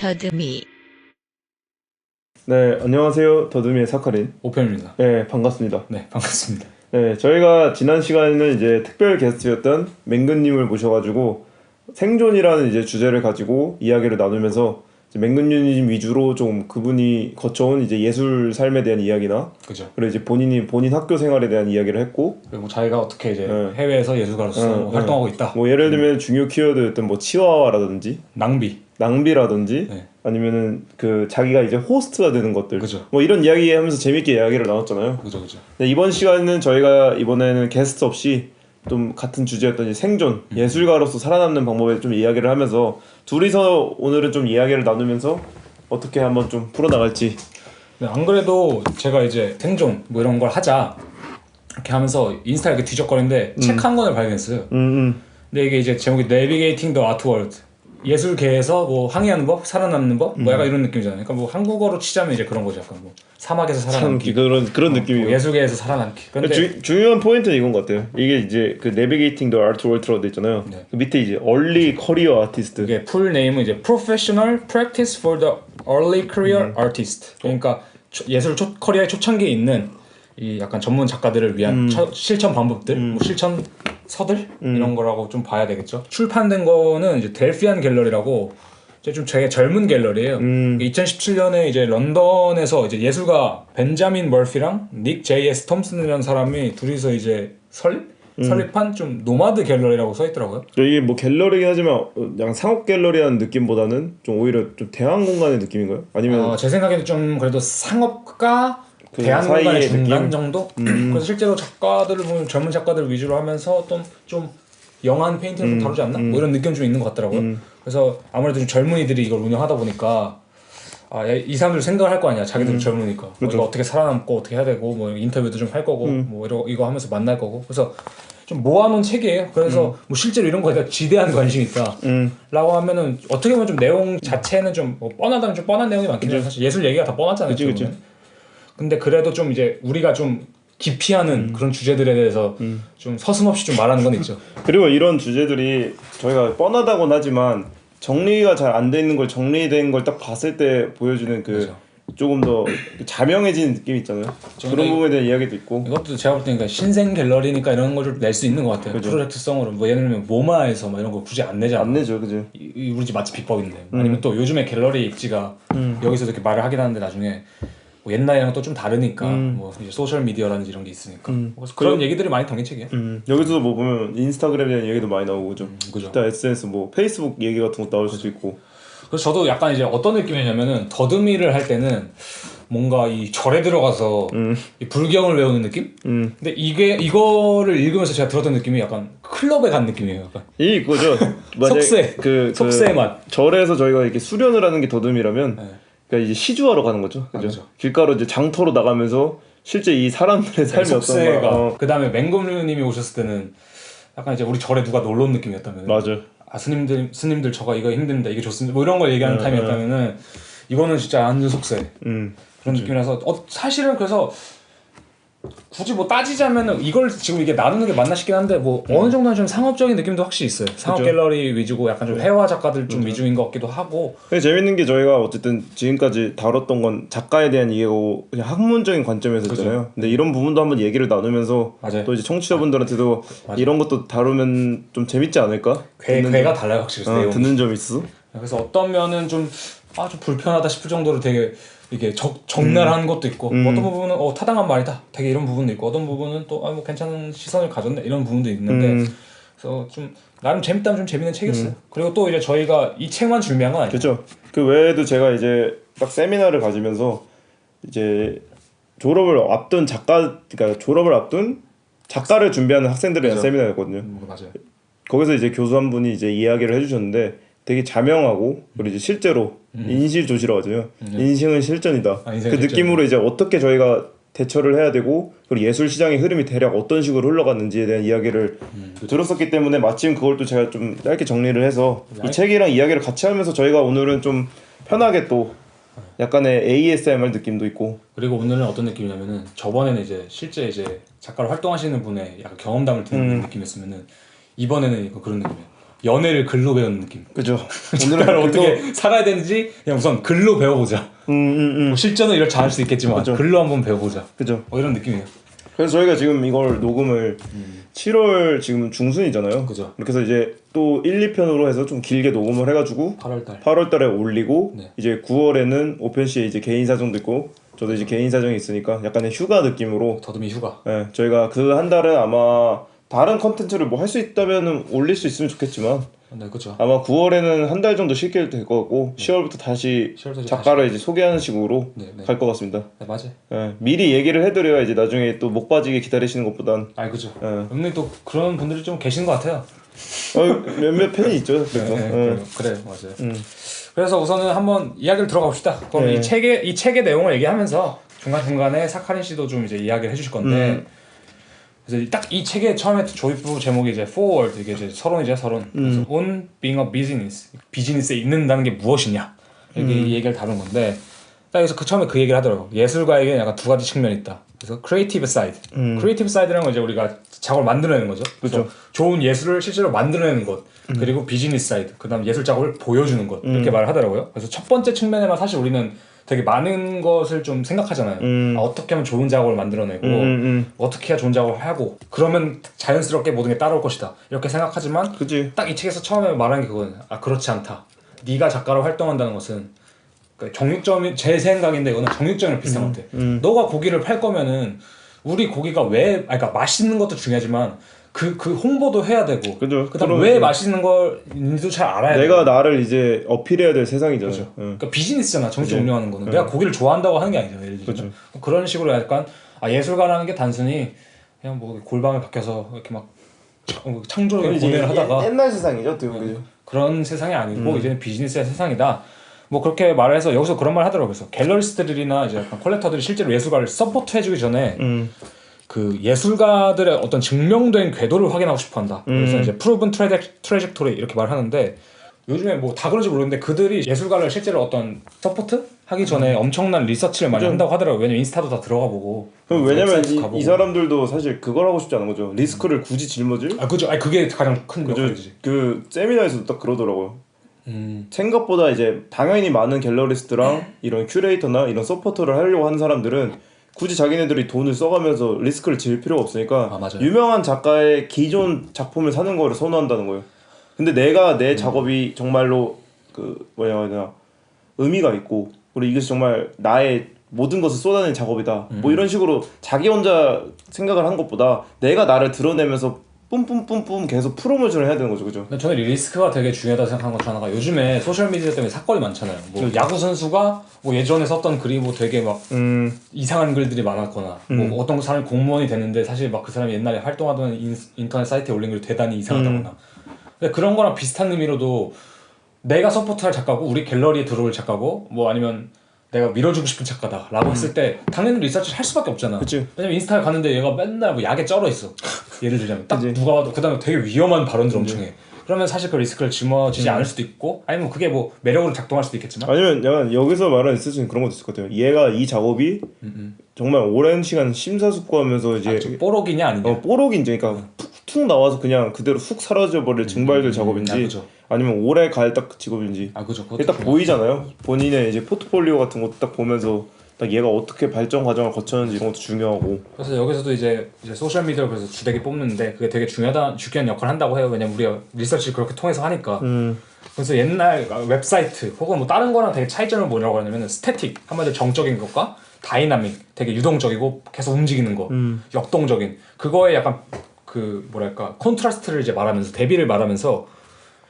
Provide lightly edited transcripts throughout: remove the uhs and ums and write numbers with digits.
더듬이. 네, 안녕하세요. 더듬이의 사카린 오편입니다. 네, 반갑습니다. 네, 반갑습니다. 네, 저희가 지난 시간에는 이제 특별 게스트였던 맹근님을 모셔가지고 생존이라는 이제 주제를 가지고 이야기를 나누면서 맹근님 위주로 좀 그분이 거쳐온 이제 예술 삶에 대한 이야기나, 그죠. 그리고 이제 본인 학교 생활에 대한 이야기를 했고, 그리고 자기가 어떻게 이제 네. 해외에서 예술가로서 활동하고 있다. 뭐 예를 들면 중요 키워드였던 뭐 치와와라든지 낭비라든지 네. 아니면은 그 자기가 이제 호스트가 되는 것들, 그죠. 뭐 이런 이야기 하면서 재밌게 이야기를 나눴잖아요. 그죠. 네, 이번 시간은 저희가 이번에는 게스트 없이 좀 같은 주제였던 이제 생존, 예술가로서 살아남는 방법에 좀 이야기를 하면서 둘이서 오늘은 좀 이야기를 나누면서 어떻게 한번 좀 풀어나갈지. 네, 안 그래도 제가 이제 생존 뭐 이런 걸 하자 이렇게 하면서 인스타에 이렇게 뒤적거리는데 책 한 권을 발견했어요. 근데 이게 이제 제목이 Navigating the Art World, 예술계에서 뭐 항해하는 법, 살아남는 법, 뭐 약간 이런 느낌이잖아요. 그러니까 뭐 한국어로 치자면 이제 그런 거죠. 약간 뭐 사막에서 살아남기, 그런 느낌이에요. 뭐 예술계에서 살아남기. 근데 중요한 포인트는 이건 것 같아요. 이게 이제 그 Navigating the Art World라고 돼 있잖아요. 네. 그 밑에 이제 Early Career Artist. 이게 풀 네임은 이제 Professional Practice for the Early Career Artist. 그러니까 예술 커리어의 초창기에 있는 이 약간 전문 작가들을 위한 실천 방법들, 뭐 실천 서들 이런 거라고 좀 봐야 되겠죠. 출판된 거는 이제 델피안 갤러리라고 이제 좀 되게 젊은 갤러리예요. 2017년에 이제 런던에서 이제 예술가 벤자민 머피랑 닉 J.S. 톰슨이라는 사람이 둘이서 이제 설립한 좀 노마드 갤러리라고 써 있더라고요. 이게 뭐 갤러리긴 하지만 약간 상업 갤러리라는 느낌보다는 좀 오히려 좀 대학 공간의 느낌인가요? 아니면 제 생각에는 좀 그래도 상업과 그 대학 공간의 중간 느낌? 정도? 그래서 실제로 작가들을 보면 젊은 작가들 위주로 하면서 또 좀 영한 페인팅을 좀 다루지 않나? 뭐 이런 느낌 좀 있는 것 같더라고요. 그래서 아무래도 좀 젊은이들이 이걸 운영하다 보니까 이 사람들 생각을 할 거 아니야. 자기들은 젊으니까. 뭐 이거 어떻게 살아남고 어떻게 해야 되고 뭐 인터뷰도 좀 할 거고 뭐 이거 하면서 만날 거고. 그래서 좀 모아놓은 책이에요. 그래서 뭐 실제로 이런 거에 지대한 관심이 있다 라고 하면은 어떻게 보면 좀 내용 자체는 좀 뭐 뻔하다면 좀 뻔한 내용이 많긴 해요. 사실 예술 얘기가 다 뻔하잖아요. 그치. 근데 그래도 좀 이제 우리가 좀 기피하는 그런 주제들에 대해서 좀 서슴없이 좀 말하는 건 있죠. 그리고 이런 주제들이 저희가 뻔하다고는 하지만 정리가 잘 안 돼 있는 걸 정리된 걸 딱 봤을 때 보여주는 그 그렇죠. 조금 더 자명해지는 느낌 있잖아요. 그런 부분에 대한 이야기도 있고. 이것도 제가 볼 때니까 신생 갤러리니까 이런 걸 좀 낼 수 있는 것 같아요. 그죠. 프로젝트성으로 뭐 예를 들면 모마에서 막 이런 거 굳이 안 내잖아. 안 내죠, 그죠? 우리 집 마치 비법인데. 아니면 또 요즘에 갤러리 입지가 여기서 이렇게 말을 하긴 하는데 나중에 뭐 옛날이랑 또 좀 다르니까 뭐 이제 소셜 미디어라든지 이런 게 있으니까 그래서 그런 얘기들이 많이 담긴 책이에요. 여기서도 뭐 보면 인스타그램에 대한 얘기도 많이 나오고 좀 그죠. 기타 SNS 뭐 페이스북 얘기 같은 것도 나올 수도 있고. 그래서 저도 약간 이제 어떤 느낌이냐면은 더듬이를 할 때는 뭔가 이 절에 들어가서 이 불경을 외우는 느낌? 근데 이거를 읽으면서 제가 들었던 느낌이 약간 클럽에 간 느낌이에요. 약간. 이거죠. 속세. 속세의 맛. 절에서 저희가 이렇게 수련을 하는 게 더듬이라면 네. 그러니까 이제 시주하러 가는 거죠. 그죠? 그죠. 길가로 이제 장터로 나가면서 실제 이 사람들의 삶이 속세가. 어떤가. 그 다음에 맹금루님이 오셨을 때는 약간 이제 우리 절에 누가 놀러 온 느낌이었다면. 맞아. 스님들 저거 이거 힘듭니다. 이게 좋습니다. 뭐 이런 걸 얘기하는 타임이었다면은 이거는 진짜 완전 속세. 그런 느낌이라서 사실은 그래서 굳이 뭐 따지자면은 이걸 지금 이게 나누는 게 맞나 싶긴 한데 뭐 어느 정도는 좀 상업적인 느낌도 확실히 있어요. 상업 그쵸. 갤러리 위주고 약간 좀 회화 작가들 좀 위주인 것 같기도 하고. 근데 재밌는 게 저희가 어쨌든 지금까지 다뤘던 건 작가에 대한 이해고 그냥 학문적인 관점에서 했잖아요. 근데 이런 부분도 한번 얘기를 나누면서 맞아요. 또 이제 청취자분들한테도 이런 것도 다루면 좀 재밌지 않을까? 괴가 달라요 확실히 내용이. 듣는 점이 있어. 그래서 어떤 면은 좀 불편하다 싶을 정도로 되게 이게 적나라한 것도 있고 어떤 부분은 타당한 말이다 되게 이런 부분도 있고 어떤 부분은 또 뭐 괜찮은 시선을 가졌네 이런 부분도 있는데 그래서 좀 나름 재밌다면 좀 재밌는 책이었어요. 그리고 또 이제 저희가 이 책만 준비한 건 아니에요. 그렇죠. 그 외에도 제가 이제 딱 세미나를 가지면서 이제 졸업을 앞둔 작가를 준비하는 학생들에 대한 그죠. 세미나였거든요. 맞아요. 거기서 이제 교수 한 분이 이제 이야기를 해주셨는데 되게 자명하고 그리고 이제 실제로 인실조시라고 하죠. 인생은 실전이다. 인생은 그 느낌으로 이제 어떻게 저희가 대처를 해야 되고 그리고 예술 시장의 흐름이 대략 어떤 식으로 흘러갔는지에 대한 이야기를 들었었기 때문에 마침 그걸 또 제가 좀 짧게 정리를 해서 이 책이랑 이야기를 같이 하면서 저희가 오늘은 좀 편하게 또 약간의 ASMR 느낌도 있고. 그리고 오늘은 어떤 느낌이냐면은 저번에는 이제 실제 이제 작가로 활동하시는 분의 약간 경험담을 듣는 느낌이었으면은 이번에는 그런 느낌이에요. 연애를 글로 배우는 느낌. 그죠. 오늘은 어떻게 살아야 되는지 그냥 우선 글로 배워보자. 뭐 실전은 이렇지 않을 수 있겠지만 그죠. 글로 한번 배워보자. 그죠. 이런 느낌이에요. 그래서 저희가 지금 이걸 녹음을 7월 지금 중순이잖아요. 그죠. 그렇게 해서 이제 또 1, 2편으로 해서 좀 길게 녹음을 해가지고 8월 달에 올리고 네. 이제 9월에는 오펜 씨의 이제 개인 사정도 있고 저도 이제 개인 사정이 있으니까 약간의 휴가 느낌으로 더듬이 휴가. 네, 저희가 그 한 달은 아마 다른 컨텐츠를 뭐 할 수 있다면 올릴 수 있으면 좋겠지만 네, 그렇죠. 아마 9월에는 한 달 정도 쉴게 될 것 같고 10월부터 다시 10월부터 작가를 이제 소개하는 식으로 네, 네. 갈 것 같습니다. 네, 맞아요. 예, 미리 얘기를 해드려야 이제 나중에 또 목 빠지게 기다리시는 것보단 그죠. 예. 은근히 또 그런 분들이 좀 계신 것 같아요. 몇몇 팬이 있죠. 그래서 그래요, 맞아요. 그래서 우선은 한번 이야기를 들어가봅시다. 그럼 이 책의 내용을 얘기하면서 중간 중간에 사카린 씨도 좀 이제 이야기를 해주실 건데. 그래서 딱 이 책의 처음에 조입부 제목이 이제 Forward 이게 이제 서론이죠, 서론. 그래서 On Being a Business, 비즈니스에 있는다는 게 무엇이냐 이렇게 이 얘기를 다룬 건데 딱 여기서 그 처음에 그 얘기를 하더라고. 예술가에게는 약간 두 가지 측면이 있다. 그래서 Creative Side, Creative Side라는 건 이제 우리가 작업을 만들어내는 거죠. 그래서 좋은 예술을 실제로 만들어내는 것, 그리고 비즈니스 사이드, 그다음 예술 작업을 보여주는 것 이렇게 말을 하더라고요. 그래서 첫 번째 측면에만 사실 우리는 되게 많은 것을 좀 생각하잖아요. 어떻게 하면 좋은 작업을 만들어내고 어떻게 해야 좋은 작업을 하고 그러면 자연스럽게 모든 게 따라올 것이다 이렇게 생각하지만 딱 이 책에서 처음에 말한 게 그거는 그렇지 않다. 네가 작가로 활동한다는 것은 그러니까 정육점이 제 생각인데 이거는 정육점이랑 비슷한 것 같아. 너가 고기를 팔 거면은 우리 고기가 왜 그러니까 맛있는 것도 중요하지만 그 홍보도 해야 되고 그다음 왜 맛있는 걸인지도 잘 알아야 돼. 내가 나를 이제 어필해야 될 세상이잖아. 그렇죠. 그러니까 비즈니스잖아. 정육점 운영하는 거는 내가 고기를 좋아한다고 하는 게 아니잖아. 예를 들면 그런 식으로 약간 예술가라는 게 단순히 그냥 뭐 골방에 박혀서 이렇게 막 창조력을 고뇌를 하다가 옛날 세상이죠, 그런 세상이 아니고 이제는 비즈니스의 세상이다. 뭐 그렇게 말해서 여기서 그런 말 하더라고요. 그래서 갤러리스트들이나 이제 약간 컬렉터들이 실제로 예술가를 서포트 해주기 전에 그 예술가들의 어떤 증명된 궤도를 확인하고 싶어한다. 그래서 이제 프로븐 트래젝토리 이렇게 말하는데 요즘에 뭐 다 그런지 모르겠는데 그들이 예술가를 실제로 어떤 서포트 하기 전에 엄청난 리서치를 많이 한다고 하더라고요. 왜냐면 인스타도 다 들어가 보고. 왜냐면 이 사람들도 사실 그걸 하고 싶지 않은 거죠. 리스크를 굳이 짊어질? 그죠. 그게 가장 큰 역할이지. 그 세미나에서도 딱 그러더라고요. 생각보다 이제 당연히 많은 갤러리스트랑 이런 큐레이터나 이런 서포터를 하려고 하는 사람들은 굳이 자기네들이 돈을 써가면서 리스크를 질 필요가 없으니까 유명한 작가의 기존 작품을 사는 거를 선호한다는 거예요. 근데 내가 내 작업이 정말로 그 뭐냐 의미가 있고 그리고 이것이 정말 나의 모든 것을 쏟아낸 작업이다. 뭐 이런 식으로 자기 혼자 생각을 한 것보다 내가 나를 드러내면서 뿜뿜뿜뿜 계속 프로모션을 해야 되는 거죠, 그죠? 저는 리스크가 되게 중요하다 생각하는 것 중 하나가 요즘에 소셜 미디어 때문에 사건이 많잖아요. 뭐 야구 선수가 뭐 예전에 썼던 글이 뭐 되게 막 이상한 글들이 많았거나 뭐 어떤 사람이 공무원이 됐는데 사실 막 그 사람이 옛날에 활동하던 인터넷 사이트에 올린 글이 대단히 이상하다거나. 근데 그런 거랑 비슷한 의미로도 내가 서포트할 작가고 우리 갤러리에 들어올 작가고 뭐 아니면 내가 밀어주고 싶은 작가다 라고 했을 때 당연히 리서치를 할 수밖에 없잖아. 그치. 왜냐면 인스타에 갔는데 얘가 맨날 뭐 약에 쩔어 있어. 예를 들자면 딱 누가 봐도 그 다음에 되게 위험한 발언들 엄청 해. 그러면 사실 그 리스크를 짊어지지 않을 수도 있고 아니면 그게 뭐 매력으로 작동할 수도 있겠지만 아니면 약간 여기서 말하는 있을 그런 것도 있을 것 같아요. 얘가 이 작업이 정말 오랜 시간 심사숙고하면서 이제 뽀록이냐 아니냐 뽀록인지 그러니까 툭 나와서 그냥 그대로 훅 사라져버릴 증발될 작업인지 아니면 오래 갈 딱 직업인지 그게 딱 보이잖아요. 본인의 이제 포트폴리오 같은 것도 딱 보면서 딱 얘가 어떻게 발전 과정을 거쳤는지 이런 것도 중요하고. 그래서 여기서도 이제 소셜 미디어를 그래서 주되게 뽑는데 그게 되게 중요한 역할을 한다고 해요. 왜냐면 우리가 리서치를 그렇게 통해서 하니까. 그래서 옛날 웹사이트 혹은 뭐 다른 거랑 되게 차이점을 뭐라고 하냐면 스태틱 한마디로 정적인 것과 다이나믹 되게 유동적이고 계속 움직이는 거 역동적인 그거에 약간 그 뭐랄까 콘트라스트를 이제 말하면서 대비를 말하면서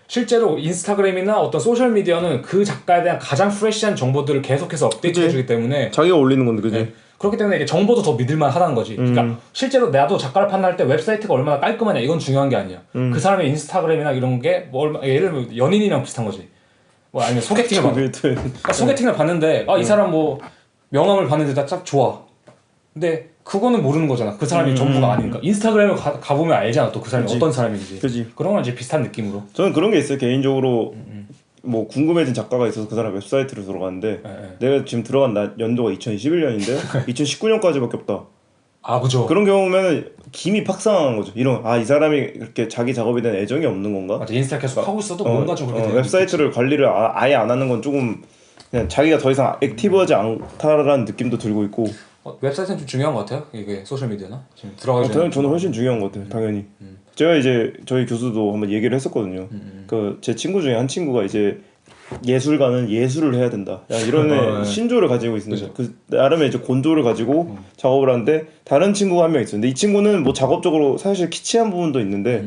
실제로 인스타그램이나 어떤 소셜미디어는 그 작가에 대한 가장 프레시한 정보들을 계속해서 업데이트 해주기 때문에 자기가 올리는 건데 그지? 네. 그렇기 때문에 이게 정보도 더 믿을만 하다는 거지. 그러니까 실제로 나도 작가를 판단할 때 웹사이트가 얼마나 깔끔하냐 이건 중요한 게 아니야. 그 사람의 인스타그램이나 이런 게 뭐 예를 들면 연인이랑 비슷한 거지. 뭐 아니면 소개팅을 그러니까 소개팅을 봤는데 이 사람 뭐 명함을 봤는데 딱 좋아. 근데 그거는 모르는 거잖아. 그 사람이 전부가 아니니까. 인스타그램을 가보면 알잖아. 또 그 사람이 어떤 사람인지. 그치. 그런 건 이제 비슷한 느낌으로. 저는 그런 게 있어요. 개인적으로 뭐 궁금해진 작가가 있어서 그 사람 웹사이트로 들어갔는데 내가 지금 들어간 연도가 2021년인데 2019년까지밖에 없다. 아 그죠. 그런 경우면 김이 팍상한 거죠. 이런 이 사람이 이렇게 자기 작업에 대한 애정이 없는 건가? 맞아. 인스타 계속 하고 있어도 뭔가 좀 그렇게 되는 웹사이트를 관리를 아예 안 하는 건 조금 그냥 자기가 더 이상 액티브하지 않다라는 느낌도 들고 있고. 웹사이트는 좀 중요한 것 같아요. 이게 소셜 미디어나 지금 들어가기 전에. 당연히 저는 훨씬 중요한 것 같아요. 당연히. 제가 이제 저희 교수도 한번 얘기를 했었거든요. 그 제 친구 중에 한 친구가 이제 예술가는 예술을 해야 된다. 이런 신조를 가지고 있습니다. 그 나름의 이제 곤조를 가지고 작업을 하는데 다른 친구가 한 명 있어요. 근데 이 친구는 뭐 작업적으로 사실 키치한 부분도 있는데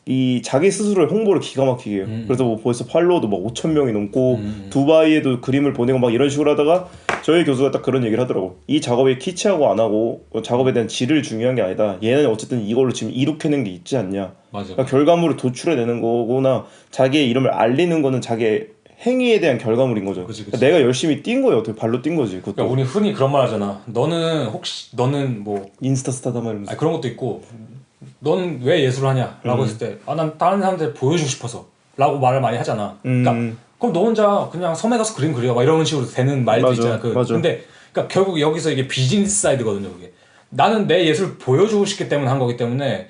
이 자기 스스로의 홍보를 기가 막히게 해요. 그래서 뭐 벌써 팔로워도 막 5,000명이 넘고 두바이에도 그림을 보내고 막 이런 식으로 하다가 저희 교수가 딱 그런 얘기를 하더라고. 이 작업이 키치하고 안 하고 작업에 대한 질을 중요한 게 아니다. 얘는 어쨌든 이걸로 지금 이룩해낸 게 있지 않냐. 맞아. 그러니까 결과물을 도출해내는 거거나 자기의 이름을 알리는 거는 자기의 행위에 대한 결과물인 거죠. 그치. 그러니까 내가 열심히 뛴 거예요. 어떻게 발로 뛴 거지. 그것도. 그러니까 우리 흔히 그런 말 하잖아. 너는 뭐 인스타 스타다 말이면서. 그런 것도 있고. 넌 왜 예술을 하냐? 라고 했을 때 난 다른 사람들 보여주고 싶어서 라고 말을 많이 하잖아. 그러니까 그럼 너 혼자 그냥 섬에 가서 그림 그려 막 이런 식으로 되는 말도 있잖아. 맞아. 근데 그러니까 결국 여기서 이게 비즈니스 사이드거든요. 그게 나는 내 예술 보여주고 싶기 때문에 한 거기 때문에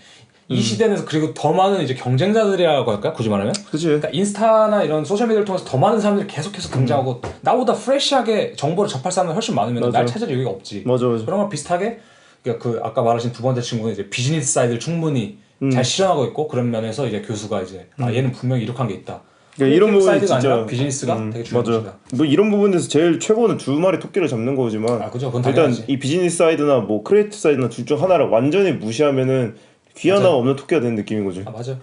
이 시대는 그리고 더 많은 이제 경쟁자들이라고 할까? 굳이 말하면? 그치. 그러니까 인스타나 이런 소셜미디어를 통해서 더 많은 사람들이 계속해서 등장하고 나보다 프레시하게 정보를 접할 사람이 훨씬 많으면 날 찾을 여유가 없지. 맞아. 그런 거 비슷하게 그러니까 그 아까 말하신 두 번째 친구는 이제 비즈니스 사이드를 충분히 잘 실현하고 있고 그런 면에서 이제 교수가 이제 얘는 분명히 이룩한 게 있다. 그러니까 이런 부분이 사이드가 진짜 아니라 비즈니스가 되게 중요한 것이다. 뭐 이런 부분에서 제일 최고는 두 마리 토끼를 잡는 거지만 그죠. 그건 일단 당연하지. 이 비즈니스 사이드나 뭐 크리에이티브 사이드나 둘 중 하나를 완전히 무시하면은 귀 하나가 없는 토끼가 되는 느낌인 거지. 맞아.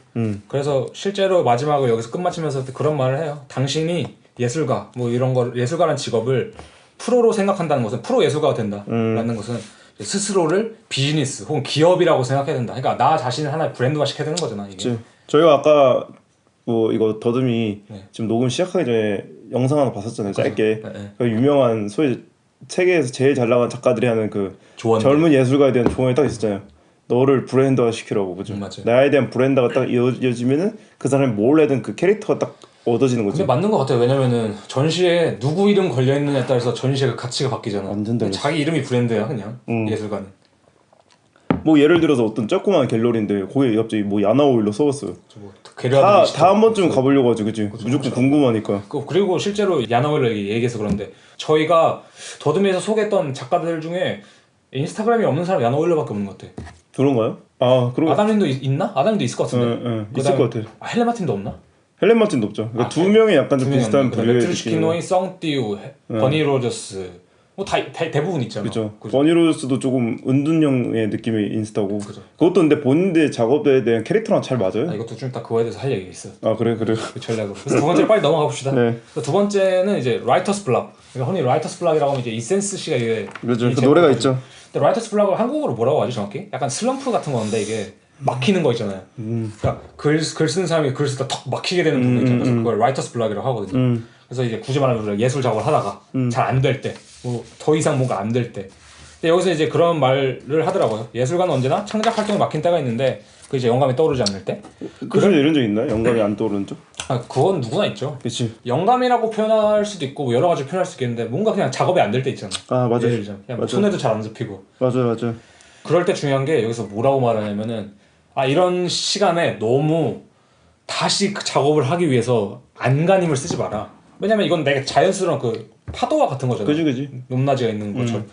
그래서 실제로 마지막으로 여기서 끝마치면서 그런 말을 해요. 당신이 예술가 뭐 이런 거 예술가라는 직업을 프로로 생각한다는 것은 프로 예술가가 된다라는 것은 스스로를 비즈니스 혹은 기업이라고 생각해야 된다. 그러니까 나 자신을 하나의 브랜드화 시켜야 되는 거잖아. 이게. 그치. 저희가 아까 뭐 이거 더듬이 지금 녹음 시작하기 전에 영상 하나 봤었잖아요. 짧게. 그 유명한 소위 세계에서 제일 잘 나간 작가들이 하는 그 조언들. 젊은 예술가에 대한 조언이 딱 있었잖아요. 너를 브랜드화 시키라고. 그죠? 나에 대한 브랜드가 딱 이어지면은 그 사람이 뭘 해든 그 캐릭터가 딱 얻어지는 거지. 근데 맞는 것 같아요. 왜냐면은 전시에 누구 이름 걸려 있느냐에 따라서 전시의 가치가 바뀌잖아. 완전 달라. 자기 이름이 브랜드야 그냥 예술가는. 뭐 예를 들어서 어떤 조그만 갤러리인데 거기에 갑자기 뭐 야나오일로 써봤어요. 다 한 번쯤 가보려고 하지, 그치? 무조건 궁금하니까. 그리고 실제로 야나오일로 얘기해서 그런데 저희가 더듬이에서 소개했던 작가들 중에 인스타그램이 없는 사람 야나오일로밖에 없는 것 같아. 그런가요? 그럼 아담린도 있나? 아담린도 있을 것 같은데. 있을 것 같아. 헬렌 마틴도 없나? 헬렌 마틴도 없죠. 그러니까 두 명이 약간 좀 비슷한 부류의 트루시키노이, 썽띠우, 버니 로저스 뭐 다 대부분 있잖아. 그렇죠. 버니 로저스도 조금 은둔형의 느낌의 인스타고. 그죠. 그것도 근데 본인의 작업에 대한 캐릭터랑 잘 맞아요. 이것도 좀 이따 그거에 대해서 할 얘기 있어. 그래. 그 전략으로. 그래서 두 번째 빨리 넘어가 봅시다. 네. 두 번째는 이제 라이터스 블락. 그러니까 흔히 라이터스 블락이라고 하면 이제 이센스 씨가 이게 그렇죠. 그 노래가 있죠. 근데 라이터스 블락을 한국어로 뭐라고 하지 정확히? 약간 슬럼프 같은 건데 이게 막히는 거 있잖아요. 그러니까 글 쓰는 사람이 글 쓰다 턱 막히게 되는 부분 있잖아요. 그래서 그걸 라이터스 블락이라고 하거든요. 그래서 이제 굳이 말하면 우리가 예술 작업을 하다가 잘 안 될 때, 뭐 더 이상 뭔가 안 될 때, 근데 여기서 이제 그런 말을 하더라고요. 예술가는 언제나 창작 활동에 막힌 때가 있는데 그 이제 영감이 떠오르지 않을 때. 그런 이런 적 있나요? 영감이 안 떠오르는 적? 그건 누구나 있죠. 그렇지. 영감이라고 표현할 수도 있고 여러 가지 표현할 수 있겠는데 뭔가 그냥 작업이 안 될 때 있잖아. 맞아. 예를 들자면 그냥 손에도 잘 안 잡히고. 맞아. 그럴 때 중요한 게 여기서 뭐라고 말하냐면은 이런 시간에 너무 다시 그 작업을 하기 위해서 안간힘을 쓰지 마라. 왜냐면 이건 내가 자연스러운 그 파도와 같은 거잖아. 그지. 높낮이가 있는 것처럼.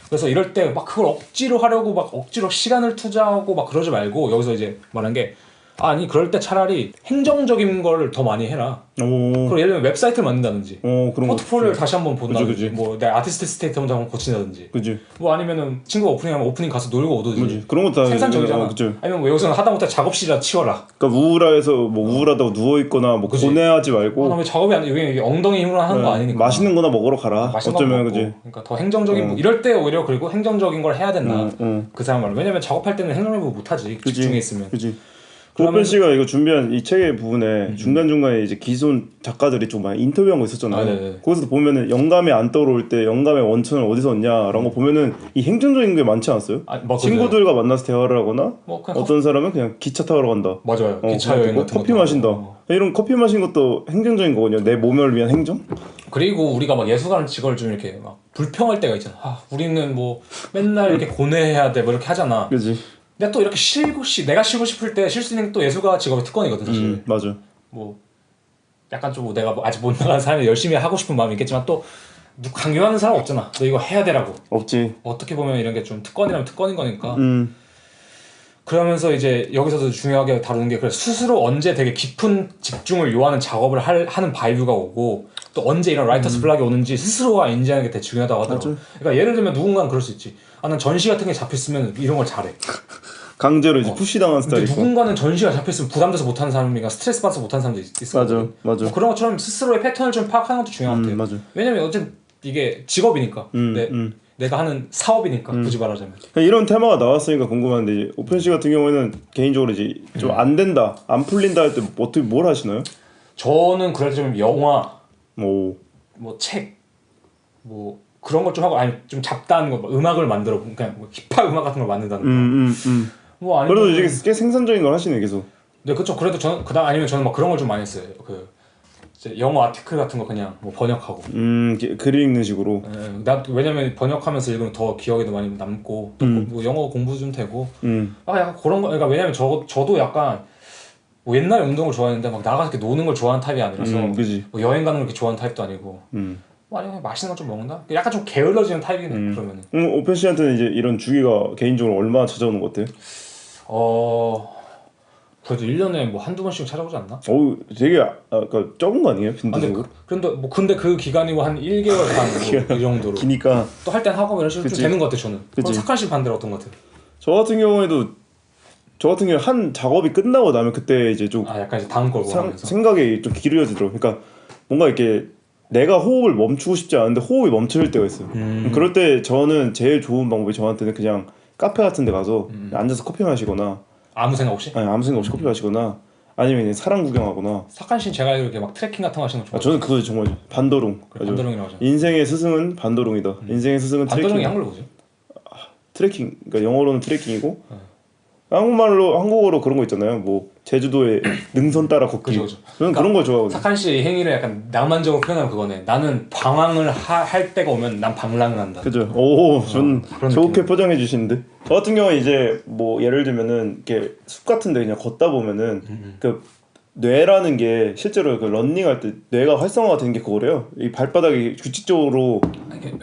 그래서 이럴 때 막 그걸 억지로 하려고 막 억지로 시간을 투자하고 막 그러지 말고 여기서 이제 말한 게 아니 그럴 때 차라리 행정적인 걸 더 많이 해라. 그리고 예를 들면 웹사이트를 만든다든지 그런 포트폴리오를 다시 한번 본다든지 그치. 뭐 내 아티스트 스테이트 먼저 한번 고친다든지 그지. 뭐 아니면은 친구가 오프닝하면 오프닝 가서 놀고 오든지 그런 것도 생산적이잖아. 그치. 아니면 뭐 여기서는 하다못해 작업실이라 치워라. 그러니까 우울해서 뭐 우울하다고 누워 있거나 뭐 고뇌하지 말고. 나 왜 작업이 안 돼? 여기 엉덩이 힘으로 하는 거 아니니까. 맛있는 거나 먹으러 가라. 어쩌면 그지. 그러니까 더 행정적인 뭐 이럴 때 오히려 그리고 행정적인 걸 해야 된다. 그 사람 말. 왜냐면 작업할 때는 행정적인 못 하지. 집중해 있으면. 그지. 고pen 씨가 이거 준비한 이 책의 부분에 중간중간에 이제 기존 작가들이 좀 많이 인터뷰한 거 있었잖아요. 거기서 보면은 영감이 안 떠오를 때 영감의 원천을 어디서 얻냐라는 거 보면은 이 행정적인 게 많지 않았어요? 친구들과 만나서 대화를 하거나 뭐 어떤 사람은 그냥 기차 타러 간다. 맞아요. 기차 여행 같은 커피 마신다. 이런 커피 마신 것도 행정적인 거거든요. 내 몸을 위한 행정? 그리고 우리가 막 예술가라는 직업을 좀 이렇게 막 불평할 때가 있잖아. 우리는 뭐 맨날 이렇게 고뇌해야 돼 뭐 이렇게 하잖아. 그지. 근데 또 이렇게 내가 쉬고 싶을 때 쉴 수 있는 게 또 예술가 직업의 특권이거든 사실. 맞아. 뭐 약간 좀 내가 뭐 아직 못 나간 사람이 열심히 하고 싶은 마음이 있겠지만 또 강요하는 사람 없잖아. 너 이거 해야 되라고. 없지. 어떻게 보면 이런 게 좀 특권이라면 특권인 거니까. 그러면서 이제 여기서도 중요하게 다루는 게 그래 스스로 언제 되게 깊은 집중을 요하는 작업을 하는 바이브가 오고 또 언제 이런 라이터스 블락이 오는지 스스로가 인지하는 게 되게 중요하다고 하더라고. 그러니까 예를 들면 누군가는 그럴 수 있지. 난 전시 같은 게 잡혔으면 이런 걸 잘해. 강제로 이제 푸시당한 스타일 근데 있고. 누군가는 전시가 잡혔으면 부담돼서 못하는 사람이니까 스트레스 받아서 못하는 사람도 있어. 맞아. 뭐 그런 것처럼 스스로의 패턴을 좀 파악하는 것도 중요한 것 같아요. 맞아. 왜냐면 어쨌든 이게 직업이니까. 내가 하는 사업이니까 굳이 말하자면. 이런 테마가 나왔으니까 궁금한데 이제 오펜 씨 같은 경우에는 개인적으로 이제 좀 안 된다, 안 풀린다 할 때 어떻게 뭘 하시나요? 저는 그래도 좀 영화, 뭐 책, 뭐 그런 걸 좀 하고 아니 좀 잡다한 거, 음악을 만들어 그냥 뭐 힙합 음악 같은 걸 만든다는 거. 뭐 아니면 그래도 이제 꽤 생산적인 걸 하시네 계속. 네, 그렇죠. 그래도 저는 아니면 저는 막 그런 걸 좀 많이 했어요. 이제 영어 아티클 같은 거 그냥 뭐 번역하고. 글 읽는 식으로. 나 왜냐면 번역하면서 읽으면 더 기억에도 많이 남고 또 뭐 영어 공부 좀 되고. 약간 그런 거. 그러니까 왜냐면 저도 약간 뭐 옛날에 운동을 좋아했는데 막 나가서 이렇게 노는 걸 좋아하는 타입이 아니라서. 그지. 뭐 여행 가는 걸 이렇게 좋아하는 타입도 아니고. 뭐 아니면 맛있는 거 좀 먹는다. 약간 좀 게을러지는 타입이네. 그러면은. 오펜 씨한테는 이제 이런 주기가 개인적으로 얼마나 찾아오는 것 같아요? 그래도 1년에 뭐 한두 번씩 찾아오지 않나? 되게 아까 적은 거 아니에요? 빈도적으로? 근데 그 기간이 뭐 한 1개월 반 이 정도로. 기니까. 또 할 땐 하고 이런 식으로 좀 되는 것 같아 저는. 그럼 석한 씨 반대로 어떤 것 같아? 저 같은 경우에 한 작업이 끝나고 나면 그때 이제 좀 약간 이제 다음 걸 하면서 생각이 좀 길어지더라고. 그러니까 뭔가 이렇게 내가 호흡을 멈추고 싶지 않은데 호흡이 멈출 때가 있어요. 그럴 때 저는 제일 좋은 방법이 저한테는 그냥 카페 같은 데 가서 앉아서 커피 마시거나 아무 생각 없이? 아니 아무 생각 없이 커피 마시거나 아니면 그냥 사람 구경하거나. 석한 씨는 제가 이렇게 막 트레킹 같은 거 하시는 거 좋아해요. 저는 그거 정말 반더롱. 반더롱이라고 하죠. 인생의 스승은 반더롱이다. 인생의 스승은 트레킹. 반더롱이 한글로 뭐지? 트레킹. 그러니까 영어로는 트레킹이고 한국어로 그런 거 있잖아요. 뭐 제주도에 능선 따라 걷기. 그죠. 저는 그런 걸 좋아하거든요. 석한 씨의 행위를 약간 낭만적으로 표현하면 그거네. 나는 방황을 할 때가 오면 난 방랑을 한다. 그죠. 전 좋게 포장해 주시는데. 저 같은 경우는 이제 뭐 예를 들면은 이렇게 숲 같은데 그냥 걷다 보면은 그 뇌라는 게 실제로 그 런닝할 때 뇌가 활성화가 되는 게 그거래요. 이 발바닥이 규칙적으로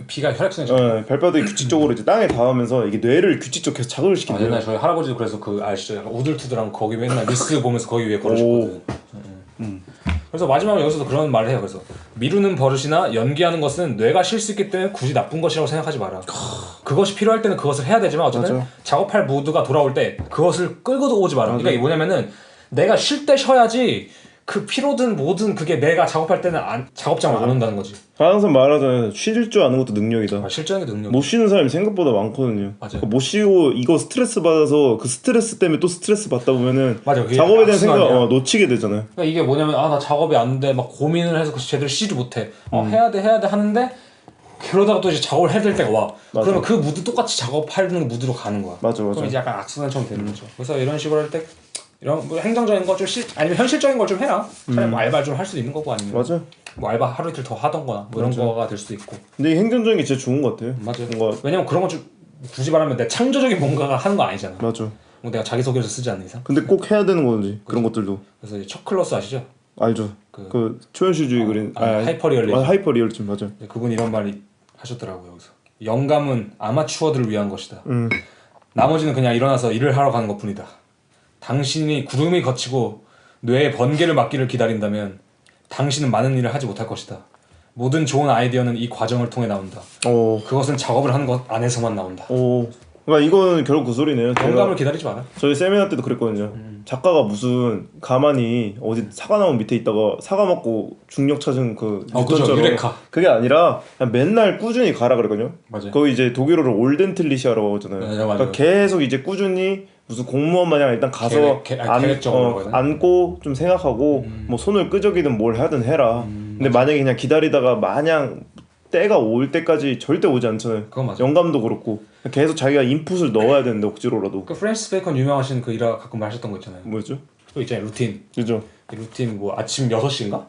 비가 혈액순환. 발바닥이 규칙적으로 이제 땅에 닿으면서 이게 뇌를 규칙적으로 계속 자극을 시킨대요. 옛날 저희 할아버지도 그래서 그 아시죠? 약간 우들투들하고 거기 맨날 뉴스 보면서 거기 위에 걸으셨거든. 그래서 마지막으로 여기서도 그런 말을 해요. 그래서 미루는 버릇이나 연기하는 것은 뇌가 쉴 수 있기 때문에 굳이 나쁜 것이라고 생각하지 마라. 그것이 필요할 때는 그것을 해야 되지만 어쨌든 맞아. 작업할 무드가 돌아올 때 그것을 끌고 오지 마라. 그러니까 이게 뭐냐면은 내가 쉴 때 쉬어야지 그 피로든 뭐든 그게 내가 작업할 때는 작업장을 안 온다는 거지. 항상 말하잖아요. 쉴 줄 아는 것도 능력이다. 실전의 능력. 못 쉬는 사람이 생각보다 많거든요. 맞아요. 못 쉬고 이거 스트레스 받아서 그 스트레스 때문에 또 스트레스 받다 보면은 맞아, 작업에 대한 생각 악순환이야. 놓치게 되잖아요. 그러니까 이게 뭐냐면 나 작업이 안 돼 막 고민을 해서 제대로 쉬지 못해. 해야 돼 하는데 그러다가 또 이제 작업을 해야 될 때가 와. 맞아. 그러면 그 무드 똑같이 작업하는 무드로 가는 거야. 맞아. 그럼 이제 약간 악순환처럼 되는 거죠. 그래서 이런 식으로 할 때 이런 뭐 행정적인 거 좀 아니면 현실적인 걸 좀 해라. 차라리 뭐 알바 좀 할 수도 있는 거고 아니면 맞아. 뭐 알바 하루 이틀 더 하던거나 뭐 이런 거가 될 수도 있고. 근데 이 행정적인 게 진짜 좋은 것 같아요. 맞아요. 뭔가 왜냐면 그런 거 좀 굳이 말하면 내 창조적인 뭔가가 하는 거 아니잖아. 맞아. 뭐 내가 자기소개서 쓰지 않는 이상. 근데 꼭 해야 되는 건지 그런 것들도 그래서 이제 초클러스 아시죠? 알죠. 그 초현실주의 그린 하이퍼리얼리즘. 하이퍼리얼리즘 맞아. 그분 이런 말이 하셨더라고요. 여기서 영감은 아마추어들을 위한 것이다. 나머지는 그냥 일어나서 일을 하러 가는 것뿐이다. 당신이 구름이 걷히고 뇌의 번개를 맞기를 기다린다면 당신은 많은 일을 하지 못할 것이다. 모든 좋은 아이디어는 이 과정을 통해 나온다. 그것은 작업을 하는 것 안에서만 나온다. 그러니까 이거는 결국 그 소리네요. 영감을 기다리지 마라. 저희 세미나 때도 그랬거든요. 작가가 무슨 가만히 어디 사과나무 밑에 있다가 사과 먹고 중력 찾은 그 그죠. 유레카. 그게 아니라 그냥 맨날 꾸준히 가라 그랬거든요. 맞아요. 거기 이제 독일어로 올덴틀리시아라고 하잖아요. 맞아요. 그러니까 계속 이제 꾸준히 무슨 공무원 마냥 일단 가서 계획적으로 앉고 좀 생각하고 뭐 손을 끄적이든 뭘 하든 해라. 근데 만약에 그냥 기다리다가 마냥 때가 올 때까지 절대 오지 않잖아요. 그건 맞아. 영감도 그렇고 계속 자기가 인풋을 넣어야 되는데 억지로라도. 그 프랜시스 베이컨 유명하신 그 일화 가끔 하셨던 거 있잖아요. 뭐였죠? 또 있잖아요. 루틴. 그죠. 이 루틴 뭐 아침 6시인가?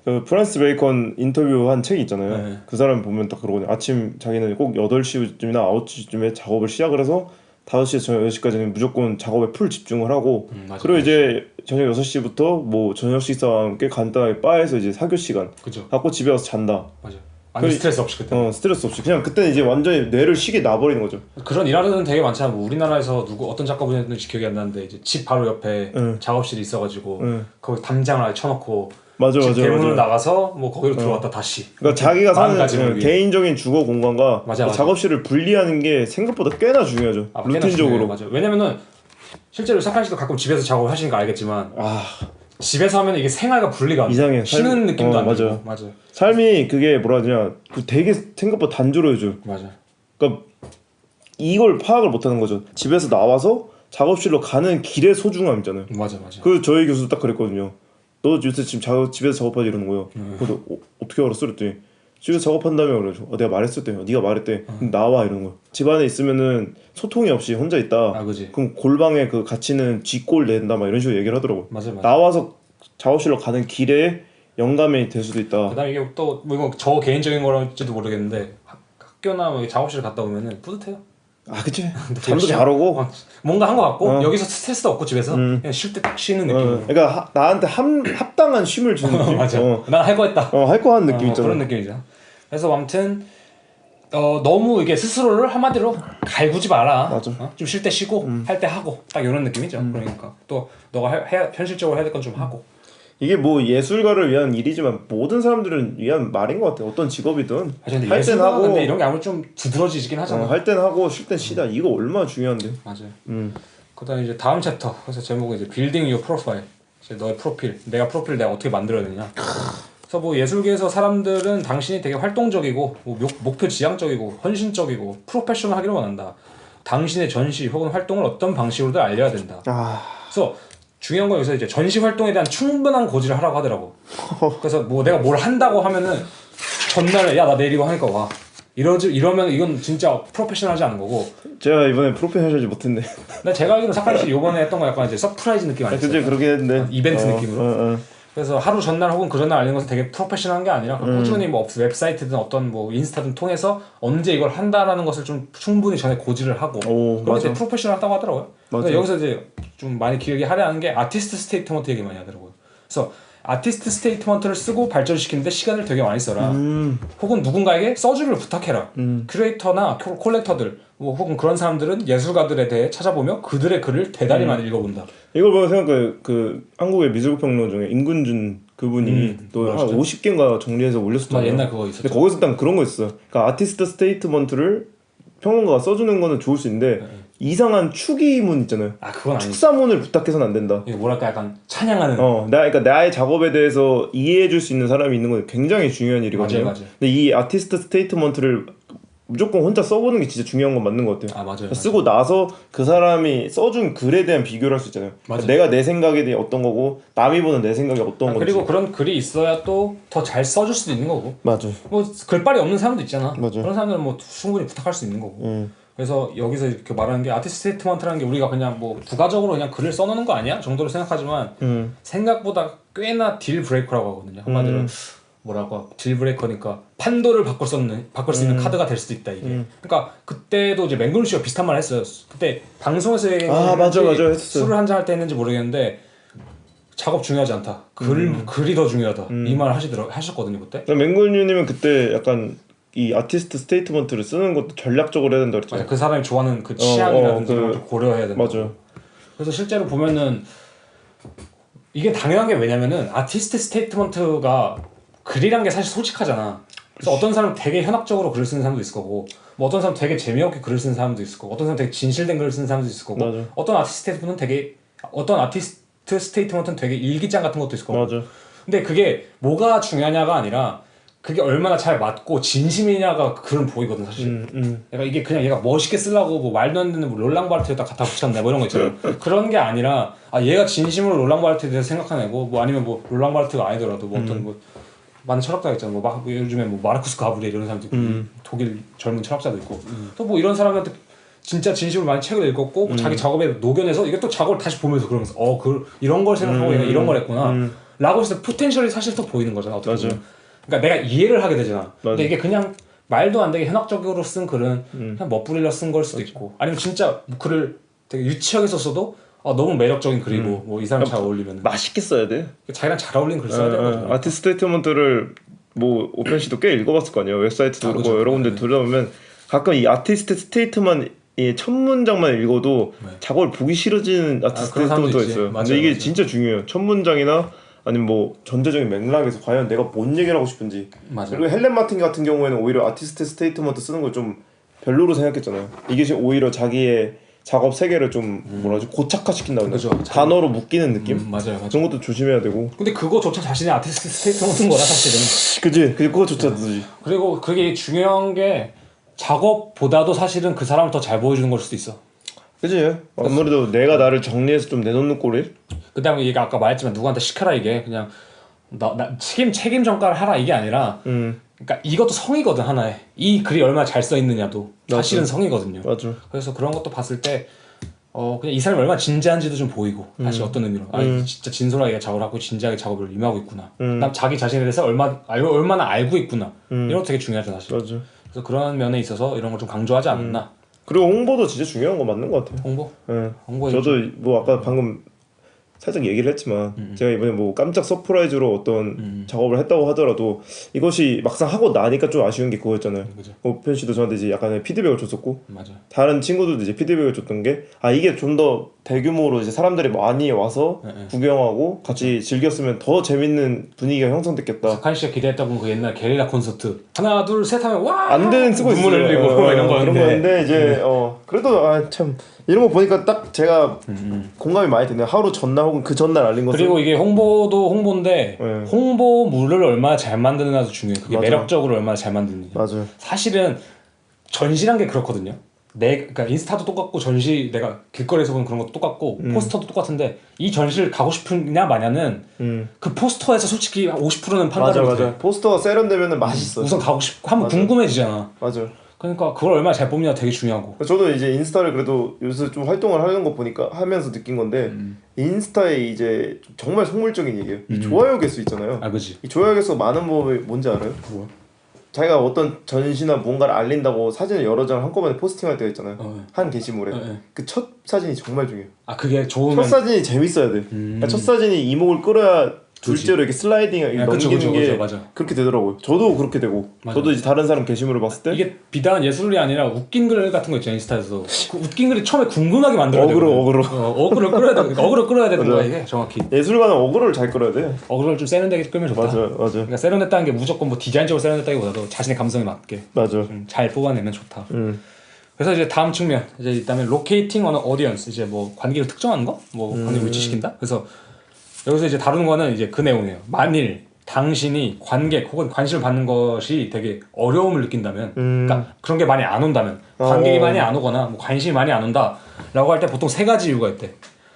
그 프란스 베이컨 인터뷰한 책이 있잖아요. 네. 그 사람 보면 딱 그러거든요. 아침 자기는 꼭 8시쯤이나 9시쯤에 작업을 시작을 해서 5시에서 저녁 6시까지는 무조건 작업에 풀 집중을 하고 맞아, 그리고 이제 저녁 6시부터 뭐 저녁 식사와 함께 간단하게 바에서 이제 사교 시간 그죠. 갖고 집에 와서 잔다. 맞아. 완전 스트레스 없이 그때. 스트레스 없이 그냥 그때는 이제 완전히 뇌를 쉬게 놔버리는 거죠. 그런 일하는 되게 많잖아. 뭐 우리나라에서 어떤 작가분이었는지 기억이 안 나는데 이제 집 바로 옆에 작업실이 있어가지고 거기 담장을 아예 쳐놓고 맞아. 대문을 나가서 뭐 거기로 들어왔다 다시. 그러니까 자기가 사는 마음가짐을 위해. 개인적인 주거 공간과 맞아. 작업실을 분리하는 게 생각보다 꽤나 중요하죠. 꽤나 루틴적으로. 중요해요. 맞아. 왜냐면은 실제로 사칸 씨도 가끔 집에서 작업을 하시니까 알겠지만 집에서 하면 이게 생활과 분리가 안 돼. 이상해. 쉬는 느낌도 안 맞아요. 들고. 맞아. 삶이 그게 뭐라 하냐 그 되게 생각보다 단조로워져. 맞아. 그러니까 이걸 파악을 못하는 거죠. 집에서 나와서 작업실로 가는 길의 소중함 있잖아요. 맞아. 그 저희 교수도 딱 그랬거든요. 너 요새 지금 집에서 작업하지 이러는 거예요. 그래서 어떻게 알았어? 그랬더니 집에서 작업한다며 그러죠. 내가 말했을 때 네가 말했대. 나와 이러는 거예요. 집 안에 있으면은 소통이 없이 혼자 있다. 그지. 그럼 골방에 그 갇히는 쥐꼴 낸다 막 이런 식으로 얘기를 하더라고요. 맞아. 나와서 작업실로 가는 길에 영감이 될 수도 있다. 그다음에 이게 또 뭐 이거 저 개인적인 거랄지도 모르겠는데 학교나 뭐 작업실 갔다 오면은 뿌듯해요. 그치. 잠도 잘 오고 뭔가 한 거 같고 여기서 스트레스도 없고 집에서 그냥 쉴 때 딱 쉬는 느낌. 그러니까 나한테 합당한 쉼을 주는 느낌. 맞아. 난 할 거 했다. 할 거 하는 느낌 있잖아. 그런 느낌이죠. 그래서 아무튼 너무 이게 스스로를 한마디로 갈구지 마라. 맞아. 좀 쉴 때 쉬고 할 때 하고 딱 이런 느낌이죠. 그러니까 또 너가 현실적으로 해야 될 건 좀 하고. 이게 뭐 예술가를 위한 일이지만 모든 사람들을 위한 말인 것 같아. 어떤 직업이든 할 땐 하고 근데 이런 게 아무리 좀 두드러지긴 하잖아. 할 땐 하고 쉴 땐 쉬다. 이거 얼마나 중요한데. 맞아요. 그다음에 이제 다음 챕터. 그래서 제목은 이제 Building Your Profile. 이제 너의 프로필. 내가 어떻게 만들어야 되냐. 그래서 뭐 예술계에서 사람들은 당신이 되게 활동적이고 뭐 목표 지향적이고 헌신적이고 프로페셔널하기를 원한다. 당신의 전시 혹은 활동을 어떤 방식으로든 알려야 된다. 그래서 중요한 건 여기서 이제 전시 활동에 대한 충분한 고지를 하라고 하더라고. 그래서 뭐 내가 뭘 한다고 하면은 전날에 야 나 내일 이거 하니까 와. 이러면 이건 진짜 프로페셔널하지 않은 거고. 제가 이번에 프로페셔널하지 못했네. 근데 제가 알기로 사카리 씨 이번에 했던 거 약간 이제 서프라이즈 느낌 아니었어요? 그치 그렇게 했는데 이벤트 느낌으로. 그래서 하루 전날 혹은 그 전날 알리는 것은 되게 프로페셔널한 게 아니라 꾸준히 뭐 웹사이트든 어떤 뭐 인스타든 통해서 언제 이걸 한다라는 것을 좀 충분히 전에 고지를 하고 그럼 되게 프로페셔널하다고 하더라고요. 그러니까 여기서 이제 좀 많이 기억이 하려는 게 아티스트 스테이트먼트 얘기 많이 하더라고요. 그래서 아티스트 스테이트먼트를 쓰고 발전시키는데 시간을 되게 많이 써라. 혹은 누군가에게 써주기를 부탁해라. 큐레이터나 콜렉터들 뭐 혹은 그런 사람들은 예술가들에 대해 찾아보며 그들의 글을 대단히 많이 읽어본다. 이걸 보면 생각해 그 한국의 미술평론 중에 임근준 그분이 또 한 50개인가 정리해서 올렸었잖아요. 옛날 그거 있었죠. 근데 거기서 딱 그런 거 있어. 그러니까 아티스트 스테이트먼트를 평론가가 써주는 거는 좋을 수 있는데 이상한 추기문 있잖아요. 그건 아니지. 축사문을 부탁해서는 안 된다. 이게 뭐랄까 약간 찬양하는. 그러니까 나의 작업에 대해서 이해해줄 수 있는 사람이 있는 건 굉장히 중요한 일이거든요. 맞아요. 근데 이 아티스트 스테이트먼트를 무조건 혼자 써보는 게 진짜 중요한 건 맞는 것 같아요. 맞아요. 쓰고 나서 그 사람이 써준 글에 대한 비교를 할 수 있잖아요. 내가 내 생각에 대해 어떤 거고 남이 보는 내 생각이 어떤 건지. 그리고 그런 글이 있어야 또 더 잘 써줄 수도 있는 거고. 맞아. 뭐 글빨이 없는 사람도 있잖아. 맞아. 그런 사람들은 뭐 충분히 부탁할 수 있는 거고. 그래서 여기서 이렇게 말하는 게 아티스트 스테이트먼트라는 게 우리가 그냥 뭐 부가적으로 그냥 글을 써놓는 거 아니야? 정도로 생각하지만 생각보다 꽤나 딜 브레이커라고 하거든요. 한마디로 뭐라고 딜 브레이커니까 판도를 바꿀 수 있는 카드가 될 수도 있다 이게. 그러니까 그때도 이제 맹근우 씨가 비슷한 말 했어요. 그때 방송에서 맞아 했었어요. 술을 한잔 할 때 했는지 모르겠는데 작업 중요하지 않다. 글이 더 중요하다. 이 말 하셨거든요 그때. 맹근유님은 그때 약간 이 아티스트 스테이트먼트를 쓰는 것도 전략적으로 해야 된다 그랬잖아요. 맞아, 그 사람이 좋아하는 그 취향이라든지 이런 것도 고려해야 된다. 맞아. 그래서 실제로 보면은 이게 당연한 게 왜냐면은 아티스트 스테이트먼트가 글이란 게 사실 솔직하잖아. 그래서 어떤 사람은 되게 현학적으로 글을 쓰는 사람도 있을 거고 뭐 어떤 사람은 되게 재미없게 글을 쓰는 사람도 있을 거고 어떤 사람은 되게 진실된 글을 쓰는 사람도 있을 거고 맞아. 어떤 아티스트 스테이트먼트는 되게 일기장 같은 것도 있을 거고. 맞아. 근데 그게 뭐가 중요하냐가 아니라 그게 얼마나 잘 맞고 진심이냐가 글은 보이거든 사실. 그러니까 이게 그냥 얘가 멋있게 쓰려고 뭐 말도 안 되는 뭐 롤랑 바르트에다 갖다 붙였네 뭐 이런 거 있잖아. 그런 게 아니라 얘가 진심으로 롤랑 바르트에 대해서 생각하는 애고 뭐 아니면 뭐 롤랑 바르트가 아니더라도 뭐 어떤 뭐 많은 철학자가 있잖아. 뭐 요즘에 뭐 마르쿠스 가브리엘 이런 사람도 있고 독일 젊은 철학자도 있고 또 뭐 이런 사람한테 진짜 진심으로 많이 책을 읽었고 자기 작업에 녹여내서 이게 또 작업을 다시 보면서 그러면서 이런 걸 생각하고 얘가 이런 걸 했구나. 라고 했을 때 포텐셜이 사실 더 보이는 거잖아. 어떻게 맞아. 보면. 그러니까 내가 이해를 하게 되잖아. 맞아. 근데 이게 그냥 말도 안 되게 현학적으로 쓴 글은 그냥 멋부리려 쓴 걸 수도 있고 아니면 진짜 글을 되게 유치하게 썼어도 너무 매력적인 글이고 뭐 이 사람 잘 어울리면 맛있게 써야 돼. 자기랑 잘 어울리는 글 써야 되거든. 아티스트 스테이트먼트를 뭐 오펜 씨도 꽤 읽어봤을 거 아니에요. 웹사이트도 그렇고 여러 군데 들어보면 가끔 이 아티스트 스테이트만 이 첫 문장만 읽어도 작업을 보기 싫어지는 아티스트 스테이트먼트가 있어요. 맞아요, 근데 이게 맞아요. 진짜 중요해요. 첫 문장이나 아니면 뭐 전체적인 맥락에서 과연 내가 뭔 얘기를 하고 싶은지. 맞아. 그리고 헬렌 마틴 같은 경우에는 오히려 아티스트 스테이트먼트 쓰는 걸 좀 별로로 생각했잖아요. 이게 지금 오히려 자기의 작업 세계를 좀 뭐라 하지 고착화시킨다 그러나 단어로 묶이는 느낌? 맞아요. 그런 것도 조심해야 되고. 근데 그거조차 자신의 아티스트 스테이트먼트인 거야 사실은. 그지? 그거조차 되지. 그리고 그게 중요한 게 작업보다도 사실은 그 사람을 더 잘 보여주는 걸 수도 있어. 그지? 아무래도 내가 나를 정리해서 좀 내놓는 꼴이. 그다음에 얘가 아까 말했지만 누구한테 시켜라 이게 그냥 나 책임 전가를 하라 이게 아니라 그러니까 이것도 성이거든 하나의 이 글이 얼마나 잘 써 있느냐도 사실은 성이거든요. 맞아. 그래서 그런 것도 봤을 때 그냥 이 사람이 얼마나 진지한지도 좀 보이고 사실 어떤 의미로 진짜 진솔하게 작업을 하고 진지하게 작업을 임하고 있구나. 그다음 자기 자신에 대해서 얼마나 알고 있구나. 이런 것도 되게 중요하죠 사실. 맞아. 그래서 그런 면에 있어서 이런 걸 좀 강조하지 않았나. 그리고 홍보도 진짜 중요한 거 맞는 것 같아요. 홍보? 예. 홍보에 저도 뭐 아까 방금 살짝 얘기를 했지만 제가 이번에 뭐 깜짝 서프라이즈로 어떤 작업을 했다고 하더라도 이것이 막상 하고 나니까 좀 아쉬운 게 그거였잖아요. 그죠. 오펜 씨도 저한테 이제 약간의 피드백을 줬었고 맞아. 다른 친구들도 이제 피드백을 줬던 게 이게 좀 더 대규모로 이제 사람들이 많이 와서 구경하고 같이 즐겼으면 더 재밌는 분위기가 형성됐겠다. 칸 씨가 기대했던 그 옛날 게릴라 콘서트 하나 둘 셋 하면 와 안 되는 쓰고 있어요. 눈물 흘리고 이런 거였는데 그런 거였는데 이제 그래도 참 이런 거 보니까 딱 제가 공감이 많이 되네요. 하루 전날 혹은 그 전날 알린 것은. 그리고 이게 홍보도 홍보인데 홍보물을 얼마나 잘 만드느냐도 중요해요. 그게 맞아. 매력적으로 얼마나 잘 만드느냐. 맞아요. 사실은 전시란 게 그렇거든요. 그러니까 인스타도 똑같고 전시 내가 길거리에서 보는 그런 것도 똑같고 포스터도 똑같은데 이 전시를 가고 싶으냐 마냐는 그 포스터에서 솔직히 50%는 판단을 못해. 맞아. 포스터가 세련되면 맛있어. 우선 가고 싶고 한번 궁금해지잖아. 맞아. 그러니까 그걸 얼마나 잘 뽑느냐 되게 중요하고. 저도 이제 인스타를 그래도 요새 좀 활동을 하는 거 보니까 하면서 느낀 건데 인스타에 이제 정말 속물적인 얘기예요. 이 좋아요 개수 있잖아요. 그지. 이 좋아요 개수가 많은 법이 뭔지 알아요? 뭐야? 자기가 어떤 전시나 뭔가를 알린다고 사진을 여러 장 한꺼번에 포스팅할 때가 있잖아요. 한 게시물에. 그 첫 사진이 정말 중요해요. 그게 좋으면 첫 사진이 재밌어야 돼. 그러니까 첫 사진이 이목을 끌어야 둘째로 이렇게 슬라이딩 넘기는 게 맞아. 그렇게 되더라고요. 저도 그렇게 되고. 맞아. 저도 이제 다른 사람 게시물을 봤을 때 이게 비단 예술이 아니라 웃긴 글 같은 거 있잖아 인스타에서. 그 웃긴 글이 처음에 궁금하게 만들어야 돼. 어그로 끌어야 돼. 어그로 끌어야 되는 거야 이게 정확히. 예술가는 어그로를 잘 끌어야 돼. 어그로를 좀 세련되게 끌면 좋다. 맞아. 그러니까 세련됐다는 게 무조건 뭐 디자인적으로 세련됐다기보다도 자신의 감성에 맞게 맞아. 좀 잘 뽑아내면 좋다. 그래서 이제 다음 측면 이제 일단은 locating on an audience 이제 뭐 관객을 특정하는 거, 뭐 관객을 위치시킨다. 그래서 여기서 이제 다루는 거는 이제 그 내용이에요. 만일 당신이 관객 혹은 관심을 받는 것이 되게 어려움을 느낀다면, 그러니까 그런 게 많이 안 온다면, 관객이 많이 안 오거나 뭐 관심이 많이 안 온다라고 할 때 보통 세 가지 이유가 있대.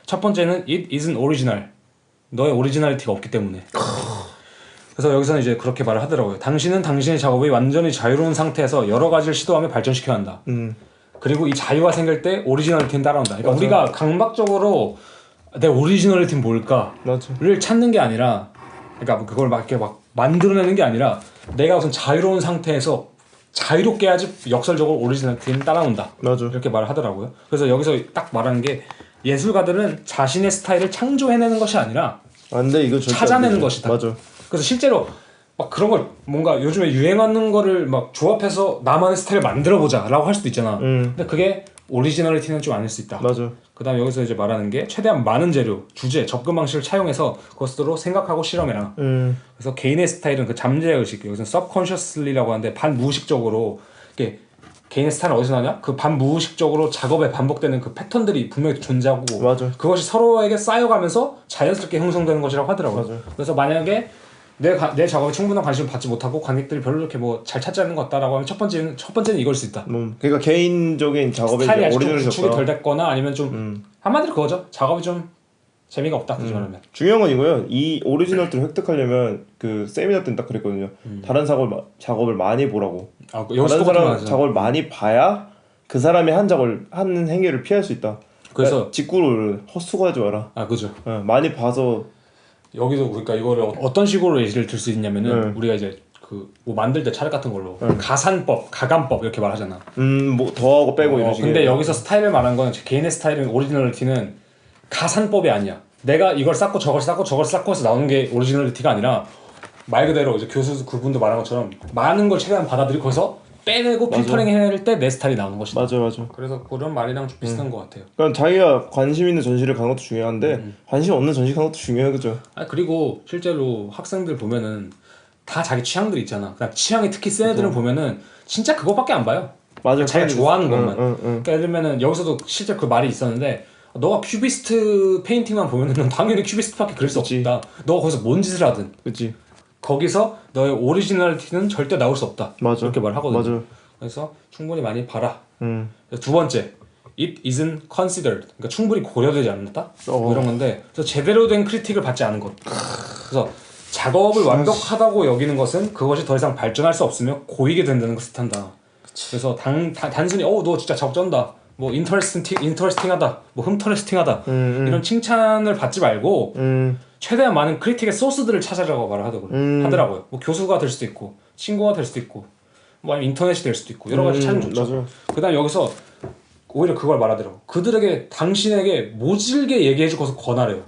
첫 번째는 it isn't original. 너의 오리지널리티가 없기 때문에. 그래서 여기서는 이제 그렇게 말을 하더라고요. 당신은 당신의 작업이 완전히 자유로운 상태에서 여러 가지를 시도하며 발전시켜야 한다. 그리고 이 자유가 생길 때 오리지널리티는 따라온다. 그러니까 우리가 강박적으로 내 오리지널리티는 뭘까를 찾는 게 아니라, 그러니까 그걸 막 이렇게 막 만들어내는 게 아니라 내가 우선 자유로운 상태에서 자유롭게 해야지 역설적으로 오리지널리티는 따라온다. 맞아. 이렇게 말을 하더라고요. 그래서 여기서 딱 말하는 게 예술가들은 자신의 스타일을 창조해내는 것이 아니라 안돼 이거 찾아내는 것이다. 맞아. 그래서 실제로 막 그런 걸 뭔가 요즘에 유행하는 거를 막 조합해서 나만의 스타일을 만들어보자라고 할 수도 있잖아. 근데 그게 오리지널리티는 좀 아닐 수 있다. 맞아. 그다음 여기서 이제 말하는 게 최대한 많은 재료, 주제, 접근 방식을 차용해서 그것으로 생각하고 실험해라. 그래서 개인의 스타일은 그 잠재의 의식, 여기서 subconsciously라고 하는데 반무의식적으로 이게 개인의 스타일은 어디서 나냐? 그 반무의식적으로 작업에 반복되는 그 패턴들이 분명히 존재하고 맞아. 그것이 서로에게 쌓여가면서 자연스럽게 형성되는 것이라고 하더라고요. 맞아. 그래서 만약에 내 작업에 충분한 관심을 받지 못하고 관객들이 별로 이렇게 뭐 잘 찾지 않는 것 같다라고 하면 첫 번째는 이걸 수 있다. 그러니까 개인적인 작업에 스타일이 아직 좀 오리지널이 구축이 없다. 덜 됐거나 아니면 좀 한마디로 그거죠. 작업이 좀 재미가 없다. 그죠 말하면. 중요한 건 이거예요. 이 오리지널들을 획득하려면 그 세미나 때는 딱 그랬거든요. 다른 작업을 많이 보라고. 여기서 다른 똑같은 말 사람 하잖아. 작업을 많이 봐야 그 사람이 한 행위를 피할 수 있다. 그래서 직구를 헛수고하지 마라. 그죠. 많이 봐서 여기도 그러니까 이거를 어떤 식으로 예시를 들 수 있냐면은 우리가 이제 그 뭐 만들 때 차례 같은 걸로 가산법, 가감법 이렇게 말하잖아. 뭐 더하고 빼고 이런 식의. 근데 여기서 스타일을 말한 건 개인의 스타일은 오리지널리티는 가산법이 아니야. 내가 이걸 쌓고 저걸 쌓고 저걸 쌓고 해서 나오는 게 오리지널리티가 아니라 말 그대로 이제 교수 그분도 말한 것처럼 많은 걸 최대한 받아들이고 거기서 빼내고 필터링 해낼 때 내 스타일이 나오는 것이다. 맞아. 그래서 그런 말이랑 좀 비슷한 것 같아요. 그러니까 자기가 관심 있는 전시를 가는 것도 중요한데 관심 없는 전시 가는 것도 중요해, 그죠? 그리고 실제로 학생들 보면은 다 자기 취향들 있잖아. 그냥 취향이 특히 센 애들은 보면은 진짜 그거밖에 안 봐요. 맞아. 자기가 좋아하는 것만. 응. 그러니까 예를 들면은 여기서도 실제 그 말이 있었는데 너가 큐비스트 페인팅만 보면은 넌 당연히 큐비스트밖에 그릴 수 그치. 없다. 너가 거기서 뭔 짓을 하든 그치. 거기서 너의 오리지널리티는 절대 나올 수 없다. 맞아. 그렇게 말하거든요. 맞아. 그래서 충분히 많이 봐라. 두 번째, it isn't considered. 그러니까 충분히 고려되지 않았다. 뭐 이런 건데, 그래서 제대로 된 크리틱을 받지 않은 것. 그래서 작업을 완벽하다고 여기는 것은 그것이 더 이상 발전할 수 없으며 고이게 된다는 것을 뜻한다. 그래서 단순히 너 진짜 작업 쩐다. 뭐 인터레스팅하다. 뭐 흠터레스팅하다. 이런 칭찬을 받지 말고 최대한 많은 크리틱의 소스들을 찾으라고 말을 하더라고요. 뭐 교수가 될 수도 있고 친구가 될 수도 있고 뭐 아니면 인터넷이 될 수도 있고 여러 가지 찾으면 좋죠. 그다음 여기서 오히려 그걸 말하더라고. 그들에게 당신에게 모질게 얘기해주고서 권하래요.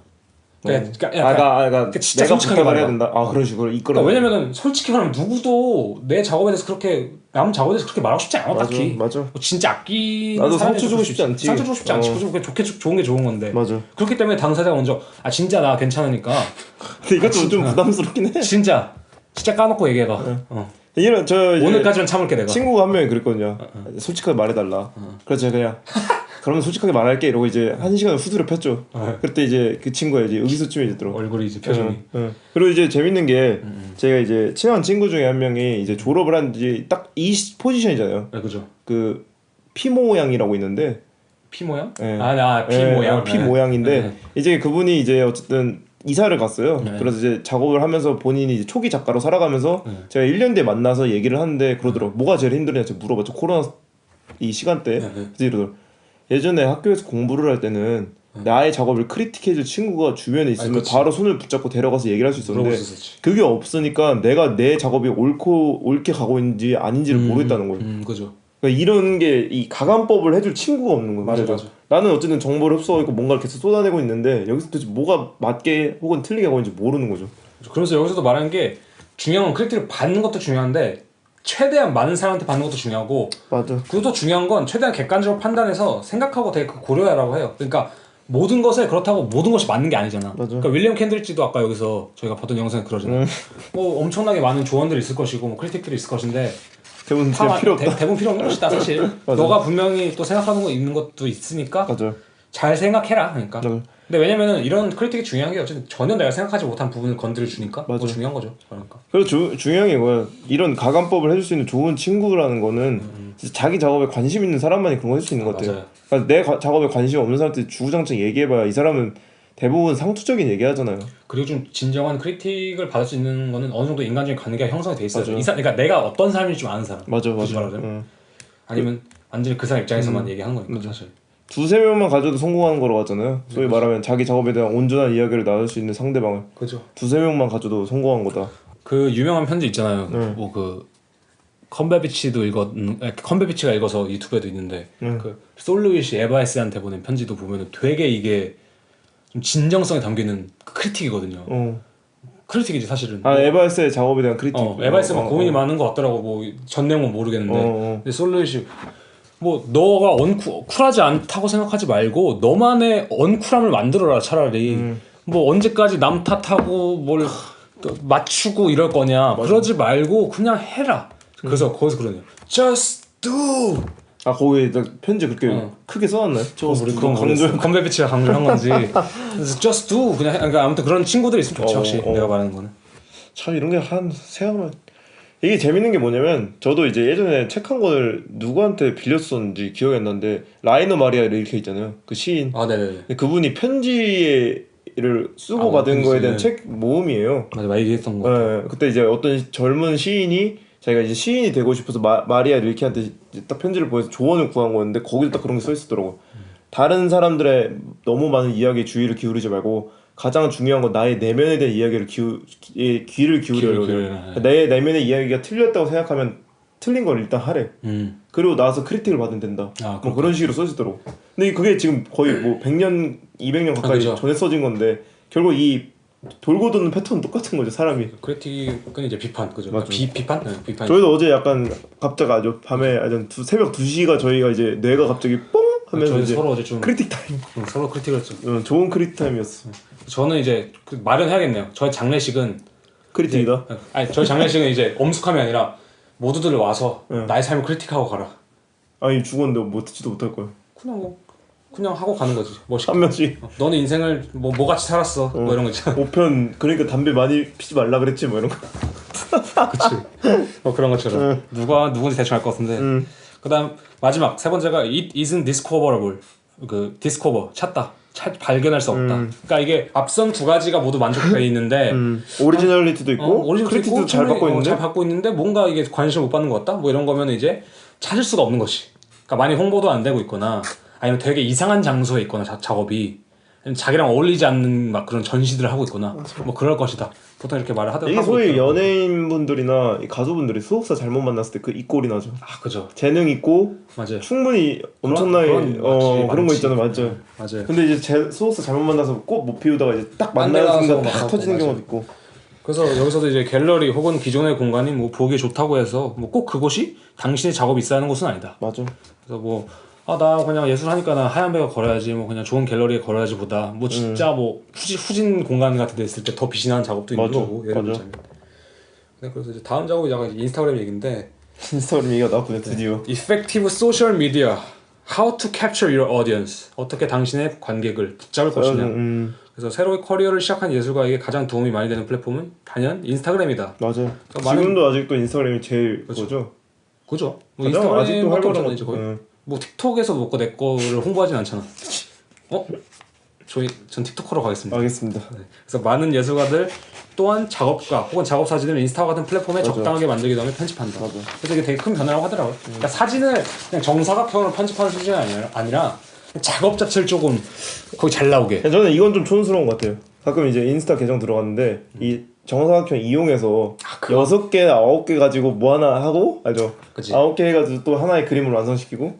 그러니까 진짜 솔직하게 말해야 된다. 그런 식으로 이끌어. 그러니까 왜냐면은 솔직히 말하면 누구도 내 작업에 대해서 그렇게 남 작업에 대해서 그렇게 말하고 싶지 않아. 딱히. 맞아. 뭐 진짜 아끼는 나도 상처 주고 싶지 않지. 상처 주고 싶지 않지. 그냥 좋은 게 좋은 건데. 맞아. 그렇기 때문에 당사자가 먼저 진짜 나 괜찮으니까. 근데 이것도 좀 부담스럽긴 해. 진짜 까놓고 얘기해봐. 이런 오늘까지는 참을게 내가. 친구가 한 명이 그랬거든요. 솔직하게 말해달라. 그래서 제가 그냥 그러면 솔직하게 말할게 이러고 이제 1시간을 후드려 폈죠. 그때 이제 그 친구가 이제 의기소침해지더라고. 얼굴이 이제 표정이. 그리고 이제 재밌는 게 제가 이제 친한 친구 중에 한 명이 이제 졸업을 한 지 딱 이 포지션이잖아요. 네, 그죠. 그 피 모양이라고 있는데. 피 모양? 네. 피 모양. 피 모양인데 이제 그분이 이제 어쨌든 이사를 갔어요. 그래서 이제 작업을 하면서 본인이 이제 초기 작가로 살아가면서 제가 1년 뒤에 만나서 얘기를 하는데 그러더라고. 뭐가 제일 힘드냐 제가 물어봤죠. 코로나 이 시간대. 그래서 이러더라고. 예전에 학교에서 공부를 할 때는 나의 작업을 크리틱해줄 친구가 주변에 있으면 바로 손을 붙잡고 데려가서 얘기를 할 수 있었는데 그게 없으니까 내가 내 작업이 옳게 가고 있는지 아닌지를 모르겠다는 거예요. 그죠. 그러니까 이런 게 이 가감법을 해줄 친구가 없는 거예요. 맞아. 나는 어쨌든 정보를 흡수하고 있고 뭔가를 계속 쏟아내고 있는데 여기서 도대체 뭐가 맞게 혹은 틀리게 하고 있는지 모르는 거죠. 그래서 여기서도 말하는 게 중요한 건 크리틱을 받는 것도 중요한데 최대한 많은 사람한테 받는 것도 중요하고 맞아. 그것도 중요한 건 최대한 객관적으로 판단해서 생각하고 되게 고려하라고 해요. 그러니까 모든 것에 그렇다고 모든 것이 맞는 게 아니잖아. 그러니까 윌리엄 캔드리지도 아까 여기서 저희가 봤던 영상에 그러잖아요. 뭐 엄청나게 많은 조언들이 있을 것이고 뭐 크리틱들이 있을 것인데 대부분 필요 없다. 대부분 필요 없는 것이다 사실. 너가 분명히 또 생각하는 거 있는 것도 있으니까 맞아. 잘 생각해라. 그러니까. 맞아. 근데 왜냐면은 이런 크리틱이 중요한 게 어쨌든 전혀 내가 생각하지 못한 부분을 건드려 주니까 그거 중요한 거죠. 그러니까. 그리고 중요한 게 뭐야? 이런 가감법을 해줄 수 있는 좋은 친구라는 거는 진짜 자기 작업에 관심 있는 사람만이 그런 거 할 수 있는 것 같아요. 맞아요. 그러니까 내 작업에 관심 없는 사람한테 주구장창 얘기해봐야 이 사람은 대부분 상투적인 얘기하잖아요. 그리고 좀 진정한 크리틱을 받을 수 있는 거는 어느 정도 인간적인 관계가 형성이 돼 있어요. 맞아. 그러니까 내가 어떤 사람인지 좀 아는 사람. 맞아. 아니면 완전히 그 사람 입장에서만 얘기한 거니까 사실. 두세 명만 가져도 성공하는 거라고 하잖아요. 소위 말하면 자기 작업에 대한 온전한 이야기를 나눌 수 있는 상대방을 그죠. 두세 명만 가져도 성공한 거다. 그 유명한 편지 있잖아요. 뭐 그 컨베비치가 읽어서 유튜브에도 있는데 그 솔루이시 에바에스한테 보낸 편지도 보면은 되게 이게 좀 진정성이 담기는 크리틱이거든요. 크리틱이지 사실은. 에바에스의 작업에 대한 크리틱. 에바에스가 고민이 많은 것 같더라고. 뭐 전 내용은 모르겠는데. 근데 솔루이시 뭐 너가 쿨하지 않다고 생각하지 말고 너만의 언쿨함을 만들어라 차라리. 뭐 언제까지 남 탓하고 뭘 맞추고 이럴 거냐. 맞아. 그러지 말고 그냥 해라. 그래서 거기서 그러네요. Just do. 거기에 편지 그렇게 크게 써놨나요? 저거 우리 그건 컨베비치가 강조한 건지. 그래서 just do 그냥 그러니까 아무튼 그런 친구들이 있으면 좋지 확실히 내가 말하는 거는. 참 이런 게 생각하면 이게 재밌는 게 뭐냐면 저도 이제 예전에 책 한 권을 누구한테 빌렸었는지 기억이 안 나는데 라이너 마리아 이렇게 있잖아요. 그 시인. 네네. 그분이 편지를 쓰고 받은 거에 대한 책 모음이에요. 맞아, 많이 얘기했던 거. 네, 그때 이제 어떤 젊은 시인이 자기가 이제 시인이 되고 싶어서 마리아 릴키한테 딱 편지를 보내서 조언을 구한 거였는데 거기도 딱 그런 게 써 있었더라고. 다른 사람들의 너무 많은 이야기에 주의를 기울이지 말고 가장 중요한 건 나의 내면에 대한 이야기를 귀를 기울여요. 기울여요. 내 내면의 이야기가 틀렸다고 생각하면 틀린 걸 일단 하래. 그리고 나서 크리틱을 받으면 된다. 뭐 그런 식으로 써지더라고. 근데 그게 지금 거의 뭐 100년, 200년 가까이 그죠. 전에 써진 건데 결국 이 돌고 도는 패턴은 똑같은 거죠, 사람이. 크리틱은 이제 비판, 그죠? 맞죠. 비판? 네, 비판. 저희도 어제 약간 갑자기 아주 밤에 새벽 2시가 저희가 이제 뇌가 갑자기 뽕 하면서 저희 이제 서로 어제 좀 크리틱 타임. 서로 크리틱을 좀. 좋은 크리틱 타임이었어. 저는 이제 마련해야겠네요. 저희 장례식은 크리틱이다. 이제, 아니 저희 장례식은 이제 엄숙함이 아니라 모두들 와서 나의 삶을 크리틱하고 가라. 아니 죽었는데 뭐 듣지도 못할 거야. 그냥 하고 가는 거지. 멋있게. 한 명씩. 너는 인생을 뭐 같이 살았어. 뭐 이런 거 있잖아. 5편 그러니까 담배 많이 피지 말라 그랬지 뭐 이런 거. 그치. 뭐 그런 것처럼. 누군지 대충 알 것 같은데. 그다음 마지막 세 번째가 it isn't discoverable. 그 discover 찾다. 발견할 수 없다. 그러니까 이게 앞선 두 가지가 모두 만족돼 있는데 오리지널리티도 있고 크리틱도 잘 받고 있는데 잘 받고 있는데 뭔가 이게 관심을 못 받는 것 같다. 뭐 이런 거면 이제 찾을 수가 없는 것이. 그러니까 많이 홍보도 안 되고 있거나 아니면 되게 이상한 장소에 있거나 작업이 자기랑 어울리지 않는 막 그런 전시들을 하고 있거나 뭐 그럴 것이다. 보통 이렇게 말을 하더라고요. 이게 소위 연예인분들이나 가수분들이 소속사 잘못 만났을 때 그 이 꼴이 나죠. 아 그죠. 재능 있고 맞아요. 충분히 엄청나게 그런 거 있잖아요. 맞아요. 근데 이제 소속사 잘못 만나서 꽃 못 피우다가 이제 딱 만나는 순간 딱 터지는 경우도 있고. 그래서 여기서도 이제 갤러리 혹은 기존의 공간이 뭐 보기 좋다고 해서 뭐 꼭 그곳이 당신의 작업이 있어야 하는 곳은 아니다. 맞아. 그래서 뭐 나 그냥 예술 하니까 나 하얀 배가 걸어야지 뭐 그냥 좋은 갤러리에 걸어야지 보다 뭐 진짜 뭐 후진 공간 같은 데 있을 때 더 빛이 나는 작업도 있는 거고 예를 들자면. 네, 그래서 이제 다음 작업이 약간 인스타그램 얘기인데 인스타그램 얘기가 나왔군요 드디어. Effective social media How to capture your audience 어떻게 당신의 관객을 붙잡을 것이냐. 그래서 새로운 커리어를 시작한 예술가에게 가장 도움이 많이 되는 플랫폼은 단연 인스타그램이다. 맞아요. 지금도 아직도 인스타그램이 제일 그거죠. 그죠. 뭐 인스타그램 아직도 활발한 이제 거의. 뭐 틱톡에서 먹고 내 거를 홍보하진 않잖아. 전 틱톡커로 가겠습니다. 알겠습니다. 네. 그래서 많은 예술가들 또한 작업가 혹은 작업 사진을 인스타와 같은 플랫폼에 적당하게 만들기 위해 편집한다. 그래서 이게 되게 큰 변화라고 하더라고요. 그러니까 사진을 그냥 정사각형으로 편집하는 수준이 아니라 작업 자체를 조금 거기 잘 나오게. 저는 이건 좀 촌스러운 것 같아요. 가끔 이제 인스타 계정 들어갔는데 이 정사각형 이용해서 6개, 9개 가지고 뭐 하나 하고 알죠? 그치. 9개 해가지고 또 하나의 그림을 완성시키고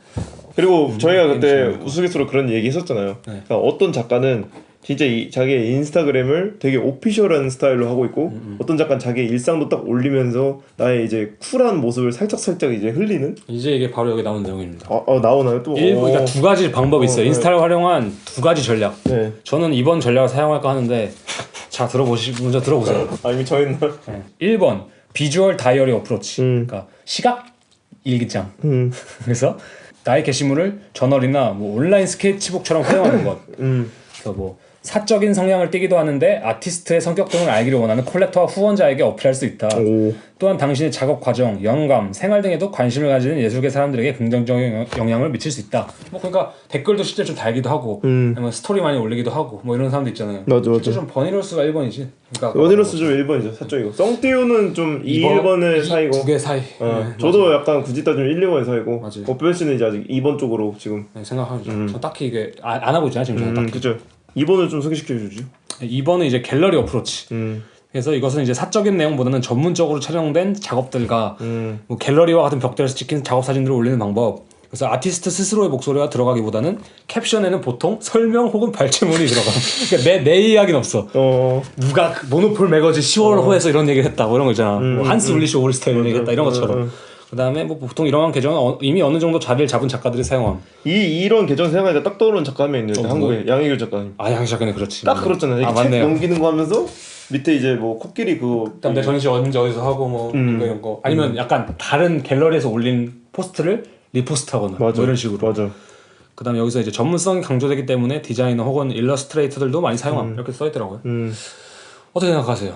그리고 저희가 그때 우스갯소리로 그런 얘기 했었잖아요. 그러니까 어떤 작가는 진짜 자기의 인스타그램을 되게 오피셜한 스타일로 하고 있고 어떤 작가는 자기의 일상도 딱 올리면서 나의 이제 쿨한 모습을 살짝 이제 흘리는 이제 이게 바로 여기 나오는 내용입니다. 나오나요 또? 그러니까 두 가지 방법이 있어요. 인스타를 활용한 두 가지 전략. 네. 저는 이번 전략을 사용할까 하는데 자 먼저 들어보세요. 이미 저희는 1번 비주얼 다이어리 어프로치. 그러니까 시각 일기장. 그래서 나의 게시물을 저널이나 뭐 온라인 스케치북처럼 활용하는 것. 그래서 뭐 사적인 성향을 띠기도 하는데 아티스트의 성격 등을 알기를 원하는 콜렉터와 후원자에게 어필할 수 있다. 또한 당신의 작업 과정, 영감, 생활 등에도 관심을 가지는 예술계 사람들에게 긍정적인 영향을 미칠 수 있다. 뭐 그러니까 댓글도 실제 좀 달기도 하고, 아니면 스토리 많이 올리기도 하고, 뭐 이런 사람도 있잖아요. 맞아. 실제 좀 버니러스가 1번이지. 그러니까 원이로스 좀 1번이죠. 사적이고 썽띠우는 좀 2, 1번의 사이고. 두 개 사이. 저도 약간 굳이 따지면 1, 2번의 사이고. 맞아요. 어뼈 씨는 이제 아직 2번 쪽으로 지금. 네, 생각하죠. 저 딱히 이게 안 하고 있잖아요 지금. 저는 딱히. 그죠. 2번을 좀 소개시켜 주죠. 2번은 이제 갤러리 어프로치. 그래서 이것은 이제 사적인 내용보다는 전문적으로 촬영된 작업들과 뭐 갤러리와 같은 벽돌에서 찍힌 작업 사진들을 올리는 방법. 그래서 아티스트 스스로의 목소리가 들어가기보다는 캡션에는 보통 설명 혹은 발췌문이 들어가. 그러니까 내 이야기는 없어. 누가 모노폴 매거진 10월 호에서 이런 얘기를 했다. 뭐 이런 거 있잖아. 뭐 한스 울리시 올스타인 이런 얘기 했다. 이런 것처럼. 그다음에 뭐 보통 이러한 계정은 이미 어느 정도 자리를 잡은 작가들이 사용함. 이런 계정 생각하니까 딱 떠오르는 작가 한 명 있는데 한국에 양희길 작가님. 양희길 작가님 그렇지. 딱 그렇잖아요. 이렇게 책 맞네요. 넘기는 거 하면서 밑에 이제 뭐 코끼리 그거. 그다음 내 전시 언제 어디서 하고 뭐 이런 거. 아니면 약간 다른 갤러리에서 올린 포스트를 리포스트하거나 뭐 이런 식으로. 맞아. 그다음에 여기서 이제 전문성이 강조되기 때문에 디자이너 혹은 일러스트레이터들도 많이 사용함. 이렇게 써 있더라고요. 어떻게 생각하세요?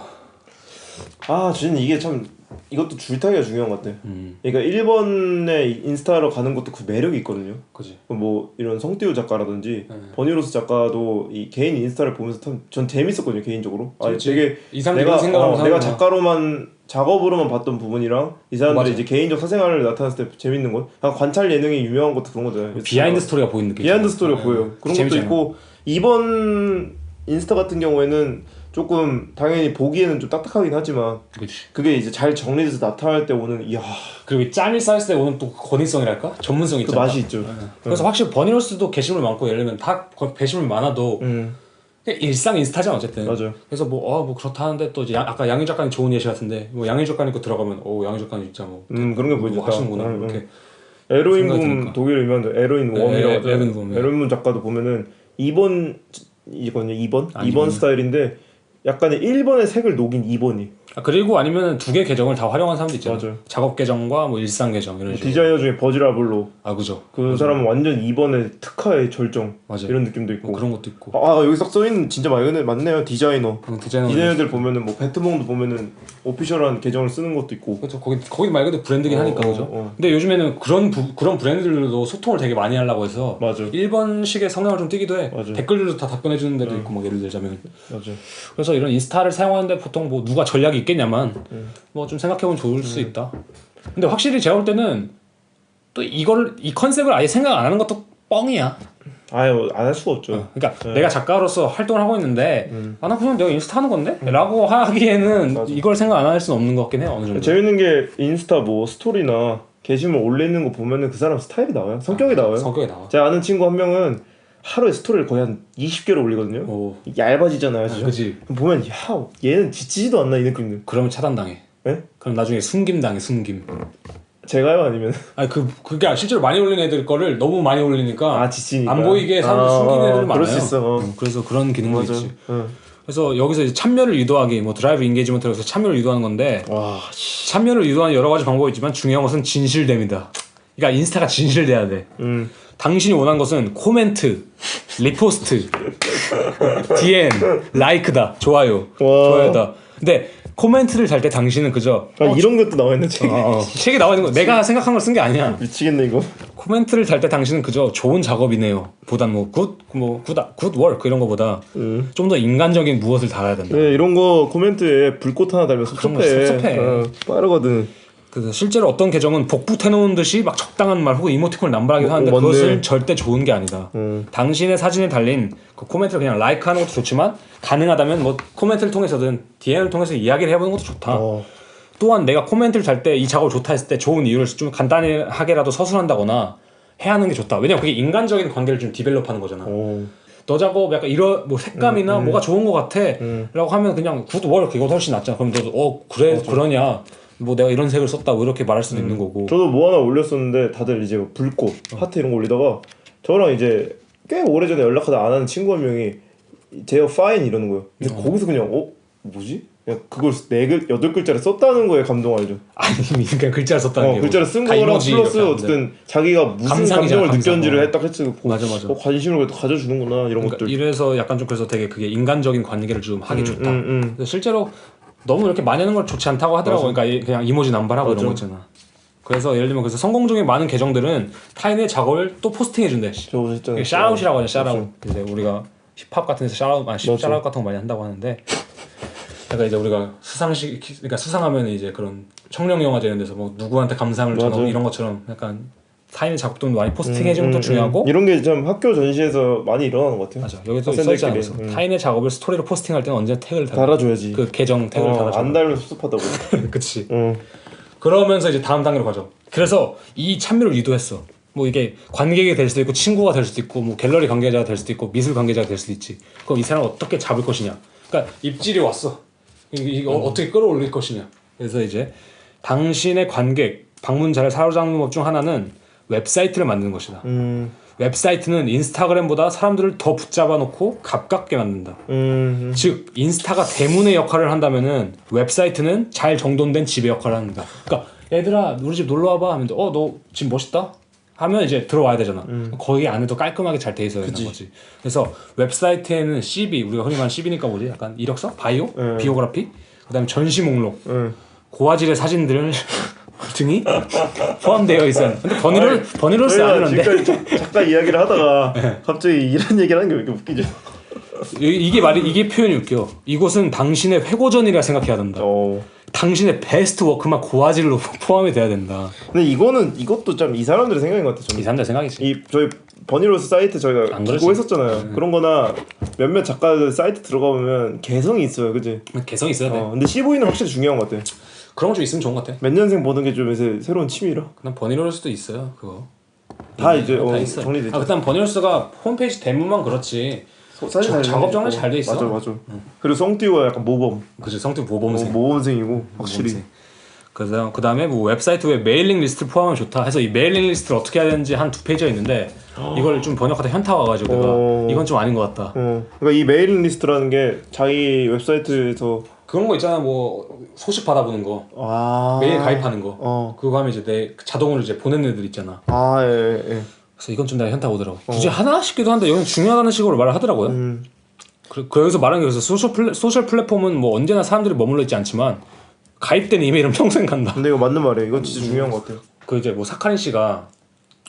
저는 이게 참 이것도 줄타기가 중요한 것 같아. 그러니까 1번에 인스타로 가는 것도 그 매력이 있거든요. 그지. 뭐 이런 성띠우 작가라든지 버니로스 작가도 이 개인 인스타를 보면서 전 재밌었거든요 개인적으로. 되게 내가 작가로만 작업으로만 봤던 부분이랑 이 사람들이 이제 개인적 사생활을 나타냈을 때 재밌는 것. 관찰 예능이 유명한 것도 그런 거잖아요. 비하인드 스토리가 보이는 느낌. 비하인드 스토리가 보여요. 그런 것도 있고 2번 인스타 같은 경우에는 조금 당연히 보기에는 좀 딱딱하긴 하지만 그치. 그게 이제 잘 정리돼서 나타날 때 오는 이야 그리고 짬이 쌓였을 때 오는 또 권위성이랄까? 전문성이 그 있잖아. 맛이 있죠. 그래서 확실히 버니로스도 게시물 많고 예를 들면 다 게시물 많아도 그냥 일상 인스타잖아 어쨌든. 맞아요. 그래서 뭐 그렇다 하는데 또 이제 아까 양희 작가님 좋은 예시 같은데 뭐 양희 작가님 거 들어가면 양희 작가님 진짜 뭐 그런 게 보여줬다. 하시는구나 이렇게. 에로인붐 생각이 독일 유명한 에로인 웜이라고 하죠. 에로인붐, 예. 에로인붐 작가도 보면은 2번 이거는 2번 스타일인데 약간의 1번의 색을 녹인 2번이 그리고 아니면 두 개 계정을 다 활용한 사람도 있잖아. 맞아요. 작업 계정과 뭐 일상 계정 이런 식으로. 디자이너 중에 버지라블로 그죠. 그 사람은 완전 2번의 특화의 절정 맞아요. 이런 느낌도 있고 뭐 그런 것도 있고. 여기 딱 써있는 진짜 맞네요. 디자이너 디자이너 디자이너들 보면은 뭐 배트몽도 보면은 오피셜한 계정을 쓰는 것도 있고 그렇죠. 거기 말 그대로 브랜드긴 하니까 그죠. 근데 요즘에는 그런 브랜드들도 소통을 되게 많이 하려고 해서 맞아. 1번식의 성향을 좀 띠기도 해. 맞아. 댓글들도 다 답변해 주는 데도 있고 막 예를 들자면. 맞아. 그래서 이런 인스타를 사용하는데 보통 뭐 누가 전략이 있겠냐만 뭐 좀 생각해보면 좋을 수 있다. 근데 확실히 제가 볼 때는 또 이 컨셉을 아예 생각 안 하는 것도 뻥이야. 아유 안 할 수가 없죠. 그러니까 내가 작가로서 활동을 하고 있는데 나 그냥 내가 인스타 하는 건데? 라고 하기에는 맞아. 이걸 생각 안 할 수는 없는 것 같긴 해요. 어느 정도. 재밌는 게 인스타 뭐 스토리나 게시물 올리는 거 보면은 그 사람 스타일이 나와요. 성격이 나와요. 성격이 나와. 제가 아는 친구 한 명은 하루에 스토리를 거의 한 20개를 올리거든요. 오. 얇아지잖아요. 진짜. 그치. 그럼 보면 야 얘는 지치지도 않나 이 느낌들. 그러면 차단당해. 네? 그럼 나중에 숨김 당해. 숨김. 제가요 아니면 그게 실제로 많이 올리는 애들 거를 너무 많이 올리니까 지치니까 안 보이게 사람들 숨기는 애들 많아요. 그럴 수 있어. 그래서 그런 기능도 맞아. 있지. 그래서 여기서 이제 참여를 유도하기, 뭐 드라이브 인게이지먼트로 해서 참여를 유도하는 건데 와 참여를 유도하는 여러 가지 방법이 있지만 중요한 것은 진실됨이다. 그러니까 인스타가 진실돼야 돼. 당신이 원하는 것은 코멘트, 리포스트, DM, 라이크다, 좋아요다. 근데 코멘트를 달 때 당신은 그저 이런 것도 나와 있는 책이 책에 나와 있는 거 내가 생각한 걸 쓴 게 아니야. 미치겠네 이거. 코멘트를 달 때 당신은 그저 좋은 작업이네요 보단 굿 워크 이런 거보다 좀 더 인간적인 무엇을 달아야 된다. 네, 이런 거 코멘트에 불꽃 하나 달면 섭섭해. 빠르거든. 그래서 실제로 어떤 계정은 복붙해놓은 듯이 막 적당한 말 혹은 이모티콘을 남발하기도 하는데 맞네. 그것은 절대 좋은 게 아니다. 당신의 사진에 달린 그 코멘트를 그냥 라이크하는 것도 좋지만 가능하다면 뭐 코멘트를 통해서든 DM을 통해서 이야기를 해보는 것도 좋다. 또한 내가 코멘트를 달 때 이 작업을 좋다 했을 때 좋은 이유를 좀 간단하게라도 서술한다거나 해야 하는 게 좋다. 왜냐면 그게 인간적인 관계를 좀 디벨롭하는 거잖아. 너 작업 약간 이런 뭐 색감이나 뭐가 좋은 거 같아 라고 하면 그냥 굿 워크 이거 훨씬 낫잖아. 그럼 너도 그래 맞아. 그러냐 뭐 내가 이런 색을 썼다 뭐 이렇게 말할 수도 있는 거고. 저도 뭐 하나 올렸었는데 다들 이제 불꽃 하트 이런 거 올리다가 저랑 이제 꽤 오래전에 연락하다 안 하는 친구 한 명이 제어 파인 이러는 거예요. 근데 거기서 그냥 뭐지? 그냥 그걸 8글자를 썼다는 거에 감동 알죠. 아니 그냥 글자를 썼다는 게 글자를 쓴 거랑 플러스 어쨌든 자기가 무슨 감정을 느꼈는지를 딱 했지. 맞아. 관심을 가져주는구나 이런 것들. 이래서 약간 좀 그래서 되게 그게 인간적인 관계를 좀 하기 좋다. 실제로 너무 이렇게 많이 하는 건 좋지 않다고 하더라고. 맞아. 그러니까 그냥 이모지 남발하고 맞아. 이런 거 있잖아. 그래서 예를 들면 그래서 성공 중에 많은 계정들은 타인의 작업을 또 포스팅해 준대. 샤웃이라고 하죠. 샤웃. 이제 우리가 힙합 같은 데서 샤웃 같은 거 많이 한다고 하는데. 그러니까 이제 우리가 그러니까 수상하면 이제 그런 청룡 영화제 이런 데서 뭐 누구한테 감상을 전하고 이런 것처럼 약간 타인의 작업도 많이 포스팅해 주는 것도 중요하고. 이런 게 좀 학교 전시에서 많이 일어나는 것 같아요. 맞아. 여기도 써있지 않았어. 타인의 작업을 스토리로 포스팅할 때는 언제나 태그를 달아줘야지. 그 계정 태그를 달아줘. 안 달면 섭섭하다고. 그치. 그러면서 이제 다음 단계로 가죠. 그래서 이 참여를 유도했어. 뭐 이게 관객이 될 수도 있고 친구가 될 수도 있고 뭐 갤러리 관계자가 될 수도 있고 미술 관계자가 될 수도 있지. 그럼 이 사람을 어떻게 잡을 것이냐. 그러니까 입질이 왔어. 이거 어떻게 끌어올릴 것이냐. 그래서 이제 당신의 관객 방문자를 사로잡는 법 중 하나는 웹사이트를 만드는 것이다. 웹사이트는 인스타그램보다 사람들을 더 붙잡아 놓고 가깝게 만든다. 즉 인스타가 대문의 역할을 한다면은 웹사이트는 잘 정돈된 집의 역할을 한다. 그러니까 얘들아 우리 집 놀러 와봐 하면 너 집 멋있다? 하면 이제 들어와야 되잖아. 거기 안에도 깔끔하게 잘 돼 있어야 되는 거지. 그래서 웹사이트에는 CV 우리가 흔히 말하는 CV니까 뭐지? 약간 이력서, 바이오, 비오그래피, 그다음에 전시 목록, 고화질의 사진들 등이 포함되어 있어요. 근데 버니로스 안 하는데. 지금까지 작가 이야기를 하다가 갑자기 이런 얘기를 하는 게 왜 이렇게 웃기죠? 이게 표현이 웃겨. 이곳은 당신의 회고전이라 생각해야 된다. 당신의 베스트 워크만 고화질로 포함이 돼야 된다. 근데 이것도 좀 이 사람들의 생각인 것 같아. 이 사람들 생각이지. 저희 버니로스 사이트 저희가 안 그러지. 기고했었잖아요. 그런 거나 몇몇 작가들 사이트 들어가 보면 개성이 있어요. 그지? 개성 있어야 돼. 근데 CV는 확실히 중요한 것 같아. 그런 거 좀 있으면 좋은 것 같아. 몇 년생 보는 게 좀 요새 새로운 취미라. 그다음 버니로스도 있어요. 그거. 다 이제 다 있어. 정리됐죠. 그다음 버니로스가 홈페이지 대문만 그렇지. 사실 작업 정리 잘 돼 있어. 맞아. 그리고 성띠가 약간 모범. 그치 성격 모범생. 모범생이고 확실히. 그다음에 뭐 웹사이트에 메일링 리스트를 포함하면 좋다 해서 이 메일링 리스트를 어떻게 해야 되는지 한 2페이지가 있는데 이걸 좀 번역하다 현타 와가지고 내가 이건 좀 아닌 것 같다. 그러니까 이 메일링 리스트라는 게 자기 웹사이트에서 그런 거 있잖아 뭐 소식 받아보는 거 메일 가입하는 거 그거 하면 이제 내 자동으로 이제 보내는 애들 있잖아. 예. 그래서 이건 좀 내가 현타 오더라고. 굳이 하나 싶기도 한데 여기는 중요하다는 식으로 말을 하더라고요. 여기서 말하는 게 그래서 소셜 플랫폼은 뭐 언제나 사람들이 머물러 있지 않지만 가입된 이메일은 평생 간다. 근데 이거 맞는 말이에요. 이건 진짜 중요한 것 같아요. 그 이제 뭐 사카린 씨가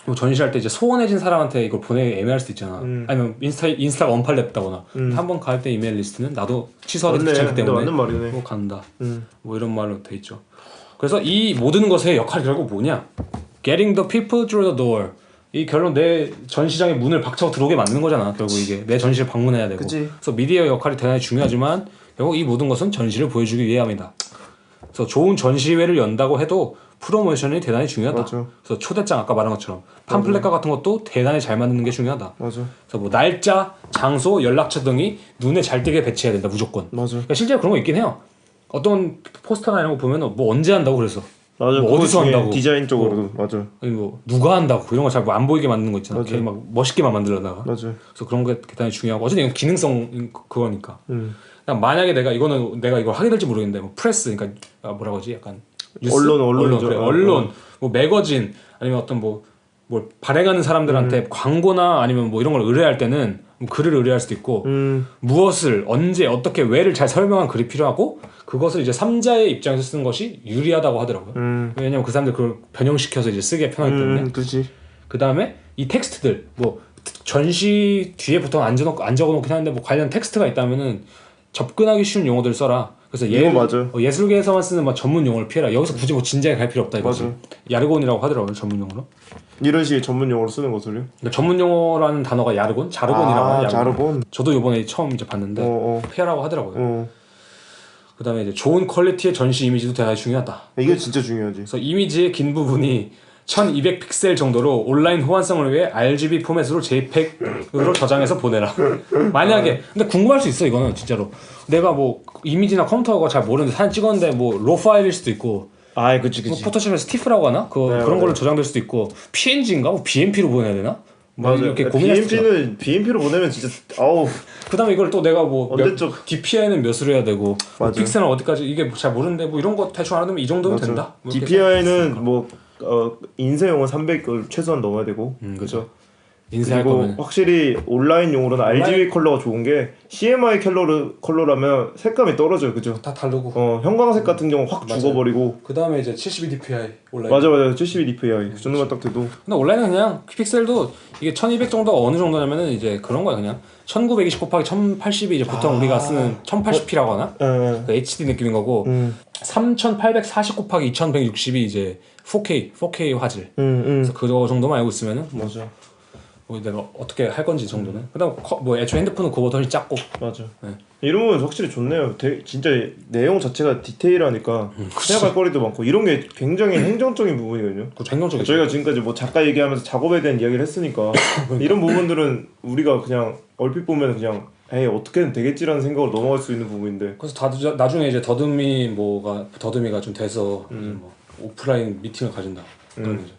뭐 전시할 때 이제 소원해진 사람한테 이걸 보내기 애매할 수도 있잖아. 아니면 인스타가 언팔됐다거나 한번 가입된 이메일 리스트는 나도 취소하기 귀찮기 때문에 맞는 말이네. 뭐 간다. 뭐 이런 말로 돼 있죠. 그래서 이 모든 것의 역할이 결국 뭐냐? Getting the people through the door. 이 결론 내 전시장의 문을 박차고 들어오게 만드는 거잖아. 결국 이게 내 전시를 방문해야 되고. 그치. 그래서 미디어의 역할이 대단히 중요하지만 결국 이 모든 것은 전시를 보여주기 위함이다. 그래서 좋은 전시회를 연다고 해도 프로모션이 대단히 중요하다. 맞아. 그래서 초대장 아까 말한 것처럼 팜플렛과 같은 것도 대단히 잘 만드는 게 중요하다. 맞아. 그래서 뭐 날짜, 장소, 연락처 등이 눈에 잘 띄게 배치해야 된다 무조건. 맞아. 그러니까 실제로 그런 거 있긴 해요. 어떤 포스터나 이런 거 보면은 뭐 언제 한다고 그래서. 맞아. 뭐 어디서 한다고. 디자인 쪽으로도 맞아. 아니 뭐 누가 한다고 이런 거 잘 안 보이게 만드는 거 있잖아. 맞아. 괜히 막 멋있게만 만들려다가. 맞아. 그래서 그런 게 대단히 중요하고 어쨌든 이건 기능성 그거니까. 그냥 만약에 내가 이걸 하게 될지 모르겠는데 뭐 프레스 그러니까 뭐라고 하지 약간 뉴스? 언론이죠. 그래. 언론 뭐 매거진 아니면 어떤 뭘 발행하는 사람들한테 광고나 아니면 뭐 이런 걸 의뢰할 때는 뭐 글을 의뢰할 수도 있고 무엇을 언제 어떻게 왜를 잘 설명한 글이 필요하고 그것을 이제 3자의 입장에서 쓰는 것이 유리하다고 하더라고요. 왜냐면 그 사람들 그걸 변형시켜서 이제 쓰기에 편하기 때문에. 그렇지. 그 다음에 이 텍스트들 뭐 전시 뒤에 보통 안 적어놓긴 하는데 뭐 관련 텍스트가 있다면은 접근하기 쉬운 용어들 써라. 그래서 예술계에서만 쓰는 막 전문 용어를 피해라. 여기서 굳이 뭐 진지하게 갈 필요 없다 이거지. 맞아. 야르곤이라고 하더라고요 전문 용어로. 이런 식의 전문 용어로 쓰는 것을요? 그러니까 전문 용어라는 단어가 자르곤이라고 해요. 자르곤. 저도 이번에 처음 이제 봤는데 피하라고 하더라고요. 그다음에 이제 좋은 퀄리티의 전시 이미지도 대단히 중요하다. 이게 진짜 중요하지. 그래서 이미지의 긴 부분이 1200 픽셀 정도로 온라인 호환성을 위해 RGB 포맷으로 JPEG으로 저장해서 보내라. 만약에 근데 궁금할 수 있어 이거는 진짜로. 내가 뭐 이미지나 컴퓨터가 잘 모르는데 사진 찍었는데 뭐 로 파일일 수도 있고. 그치. 뭐 포토샵에서 스티프라고 하나? 그런 걸로 저장될 수도 있고 PNG인가? 뭐 BMP로 보내야 되나? 뭐 이렇게 고민할 수 있어. BMP로 보내면 진짜 그다음에 이걸 또 내가 뭐 DPI는 몇으로 해야 되고 뭐 맞아. 픽셀은 어디까지 이게 잘 모르는데 뭐 이런 거 대충 알아두면 이 정도면 맞아. 된다. 뭐 DPI는 뭐 인쇄용은 300을 최소한 넘어야 되고. 그죠. 인쇄할 그리고 거면 확실히 온라인용으로는 RGB 컬러가 좋은 게 CMY 컬러라면 색감이 떨어져요. 그죠? 다 다르고. 형광색 같은 경우 확 죽어버리고. 그 다음에 이제 72 DPI 온라인. 맞아 72 DPI 그 정도만 딱 돼도. 근데 온라인은 그냥 픽셀도 이게 1200 정도가 어느 정도냐면은 이제 그런 거야 그냥 1920 곱하기 1080이 이제 보통 우리가 쓰는 1080p라고 하나? 그 HD 느낌인 거고 3840 곱하기 2160이 이제 4K 화질. 그래서 그거 정도만 알고 있으면은 맞아. 뭐 내가 어떻게 할 건지 정도는. 그다음 뭐 애초에 핸드폰은 그거보다 훨씬 작고. 맞아. 네. 이러면 확실히 좋네요. 진짜 내용 자체가 디테일하니까 생각할 거리도 많고 이런 게 굉장히 행정적인 부분이거든요. 그 행정적이죠. 저희가 지금까지 뭐 작가 얘기하면서 작업에 대한 이야기를 했으니까 이런 부분들은 우리가 그냥 얼핏 보면 그냥 어떻게든 되겠지라는 생각으로 넘어갈 수 있는 부분인데. 그래서 나중에 이제 더듬이가 좀 돼서 뭐 오프라인 미팅을 가진다. 그런 거죠.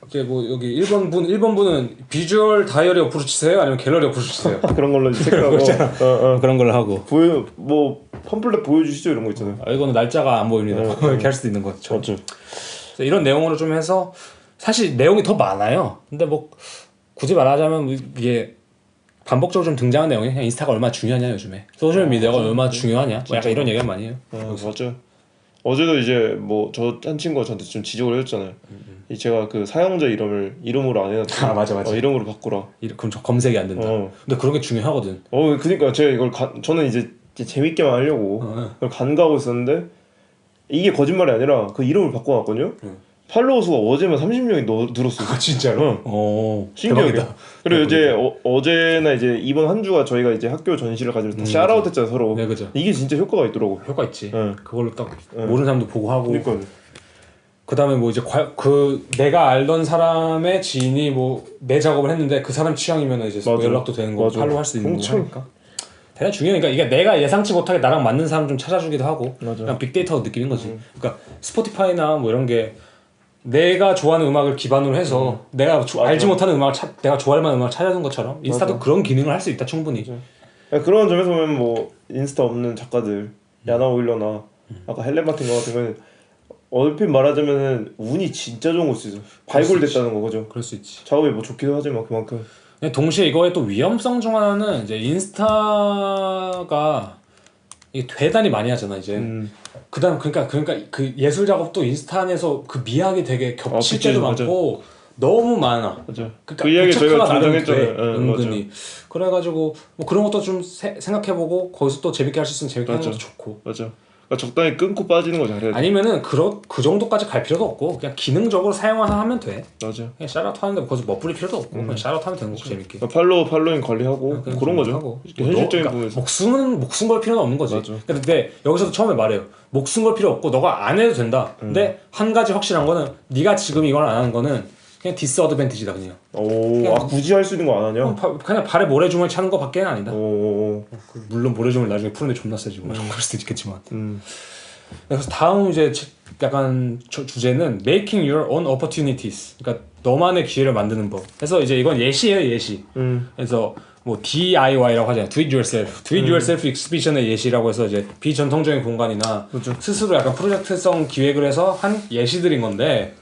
이제 뭐 여기 1번분은 비주얼 다이어리 어프로치세요? 아니면 갤러리 어프로치세요? 그런 걸로 체크하고 그런 걸 하고 뭐 팜플렛 보여주시죠 이런 거 있잖아요. 이거는 날짜가 안 보입니다. 이렇게 할 수도 있는 거죠. 맞죠. 이런 내용으로 좀 해서 사실 내용이 더 많아요. 근데 뭐 굳이 말하자면 이게 반복적으로 좀 등장하는 내용이 그냥 인스타가 얼마나 중요하냐 요즘에 소셜 미디어가 얼마나 중요하냐 뭐 약간 이런 얘기가 많이 해요. 맞죠. 어제도 이제 뭐 저 한 친구가 저한테 좀 지적을 해줬잖아요. 제가 그 사용자 이름으로 안 해놨다. 맞아. 이름으로 바꾸라. 그럼 저 검색이 안 된다. 근데 그런 게 중요하거든. 그러니까 제가 이걸 저는 이제 재밌게만 하려고 그걸 간과하고 있었는데 이게 거짓말이 아니라 그 이름을 바꿔놨거든요. 팔로워 수가 어제만 30명이 늘었어요. 아 진짜로? 신기하게. 대박이다. 그리고 이제 어제나 이제 이번 한 주가 저희가 이제 학교 전시를 가지고 다 샤라웃했잖아요 서로. 네 그죠. 이게 진짜 효과가 있더라고. 효과 있지. 네. 그걸로 딱 모르는 사람도 보고 하고. 그러니까. 그다음에 뭐 이제 내가 알던 사람의 지인이 뭐 내 작업을 했는데 그 사람 취향이면 이제 뭐 맞아. 연락도 되는 거, 맞아. 팔로우 할 수 있는 거 엄청. 하니까. 대단히 중요하니까 이게 내가 예상치 못하게 나랑 맞는 사람 좀 찾아주기도 하고 맞아. 그냥 빅데이터 느끼는 거지. 그러니까 스포티파이나 뭐 이런 게 내가 좋아하는 음악을 기반으로 해서 내가 알지 못하는 음악을 내가 좋아할 만한 음악을 찾아주는 것처럼 인스타도 맞아. 그런 기능을 할 수 있다 충분히. 그런 점에서 보면 뭐 인스타 없는 작가들 야나 오일러나 아까 헬렌 마틴 같은 경우는 얼핏 말하자면은 운이 진짜 좋은 걸 수 있어. 발굴됐다는 거죠. 그럴 수 있지. 작업이 뭐 좋기도 하지만 그만큼. 근데 동시에 이거의 또 위험성 중 하나는 이제 인스타가 이게 대단히 많이 하잖아 이제. 그다음 그러니까 그 예술 작업도 인스타 안에서 그 미학이 되게 겹칠 그치, 때도 맞아. 많고 너무 많아. 맞아. 그러니까 그 이야기 저희가 고착화가 나름 정정했잖아요. 돼, 응, 은근히. 그래가지고 뭐 그런 것도 좀 생각해보고 거기서 또 재밌게 할 수 있으면 재밌게 하는 맞아. 것도 좋고. 맞아. 그러니까 적당히 끊고 빠지는 거 잘해야 돼. 아니면은 그 정도까지 갈 필요도 없고 그냥 기능적으로 사용하면 돼. 맞아. 그냥 샤라웃 하는데 거기서 멋부릴 필요도 없고 그냥 샤라웃 하면 되는 거고 재밌게. 그러니까 팔로잉 관리하고 그냥 그런 거죠. 하고. 현실적인 그러니까 부분에서. 목숨 걸 필요는 없는 거지. 맞아. 근데 여기서도 처음에 말해요. 목숨 걸 필요 없고 너가 안 해도 된다. 근데 한 가지 확실한 거는 네가 지금 이걸 안 하는 거는 그냥 디스어드밴티지다 그냥. 굳이 할 수 있는 거 안 하냐? 그냥 발에 모래주머니 차는 거 밖에는 아니다. 물론 모래주머니 나중에 푸는데 존나 세지고 그럴 수도 있겠지만. 그래서 다음 이제 약간 주제는 Making Your Own Opportunities. 그러니까 너만의 기회를 만드는 법. 그래서 이제 이건 예시예요 예시. 그래서 뭐 DIY라고 하잖아요. Do it yourself. Do it yourself exhibition의 예시라고 해서 이제 비전통적인 공간이나 그렇죠. 스스로 약간 프로젝트성 기획을 해서 한 예시들인 건데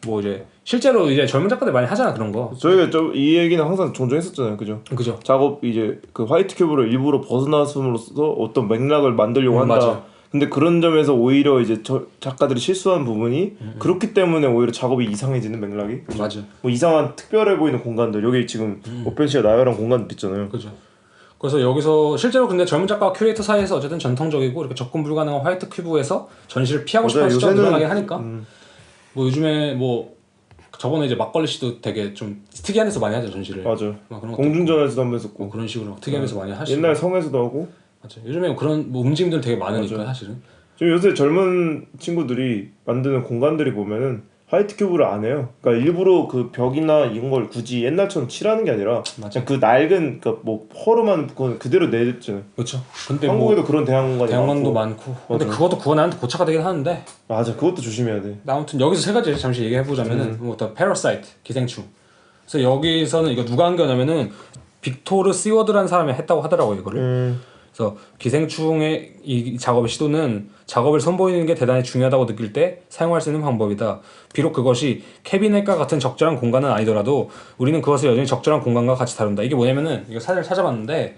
뭐 이제 실제로 이제 젊은 작가들 많이 하잖아 그런 거. 저희가 이 얘기는 항상 종종 했었잖아요, 그죠? 그죠. 작업 이제 그 화이트 큐브를 일부러 벗어나서으로써 어떤 맥락을 만들려고 한다. 맞아. 근데 그런 점에서 오히려 이제 작가들이 실수한 부분이 그렇기 때문에 오히려 작업이 이상해지는 맥락이. 맞아. 뭐 이상한 특별해 보이는 공간들 여기 지금 오펜 씨가 나열한 공간들 있잖아요. 그죠. 그래서 여기서 실제로 근데 젊은 작가와 큐레이터 사이에서 어쨌든 전통적이고 이렇게 접근 불가능한 화이트 큐브에서 전시를 피하고 싶어 하는 시점이 늘어나긴 하니까. 뭐 요즘에 뭐 저번에 이제 막걸리 씨도 되게 좀 특이한 데서 많이 하죠 전시를. 맞아. 그런 공중전에서도 한번 했었고. 뭐 그런 식으로 막 특이한 데서 많이 하시고. 옛날 성에서도 하고. 맞아. 요즘에 그런 뭐 움직임들 되게 많으니까 맞아. 사실은. 지금 요새 젊은 친구들이 만드는 공간들이 보면은 화이트 큐브를 안 해요. 그러니까 일부러 그 벽이나 이런 걸 굳이 옛날처럼 칠하는 게 아니라 맞아. 그냥 그 낡은 그러니까 뭐 허름한 그건 그대로 내줬잖아요. 그렇죠. 근데 한국에도 뭐 그런 대학원관이 대형관도 많고. 근데 맞아. 그것도 그거 나한테 고차가 되긴 하는데. 맞아, 그것도 조심해야 돼. 아무튼 여기서 세 가지 잠시 얘기해 보자면은 뭐 어떤 패러사이트 기생충. 그래서 여기서는 이거 누가 한 거냐면은 빅토르 시워드라는 사람이 했다고 하더라고요 이거를. 그래서 기생충의 이 작업의 시도는 작업을 선보이는 게 대단히 중요하다고 느낄 때 사용할 수 있는 방법이다. 비록 그것이 캐비넷과 같은 적절한 공간은 아니더라도 우리는 그것을 여전히 적절한 공간과 같이 다룬다. 이게 뭐냐면은 이거 사진을 찾아봤는데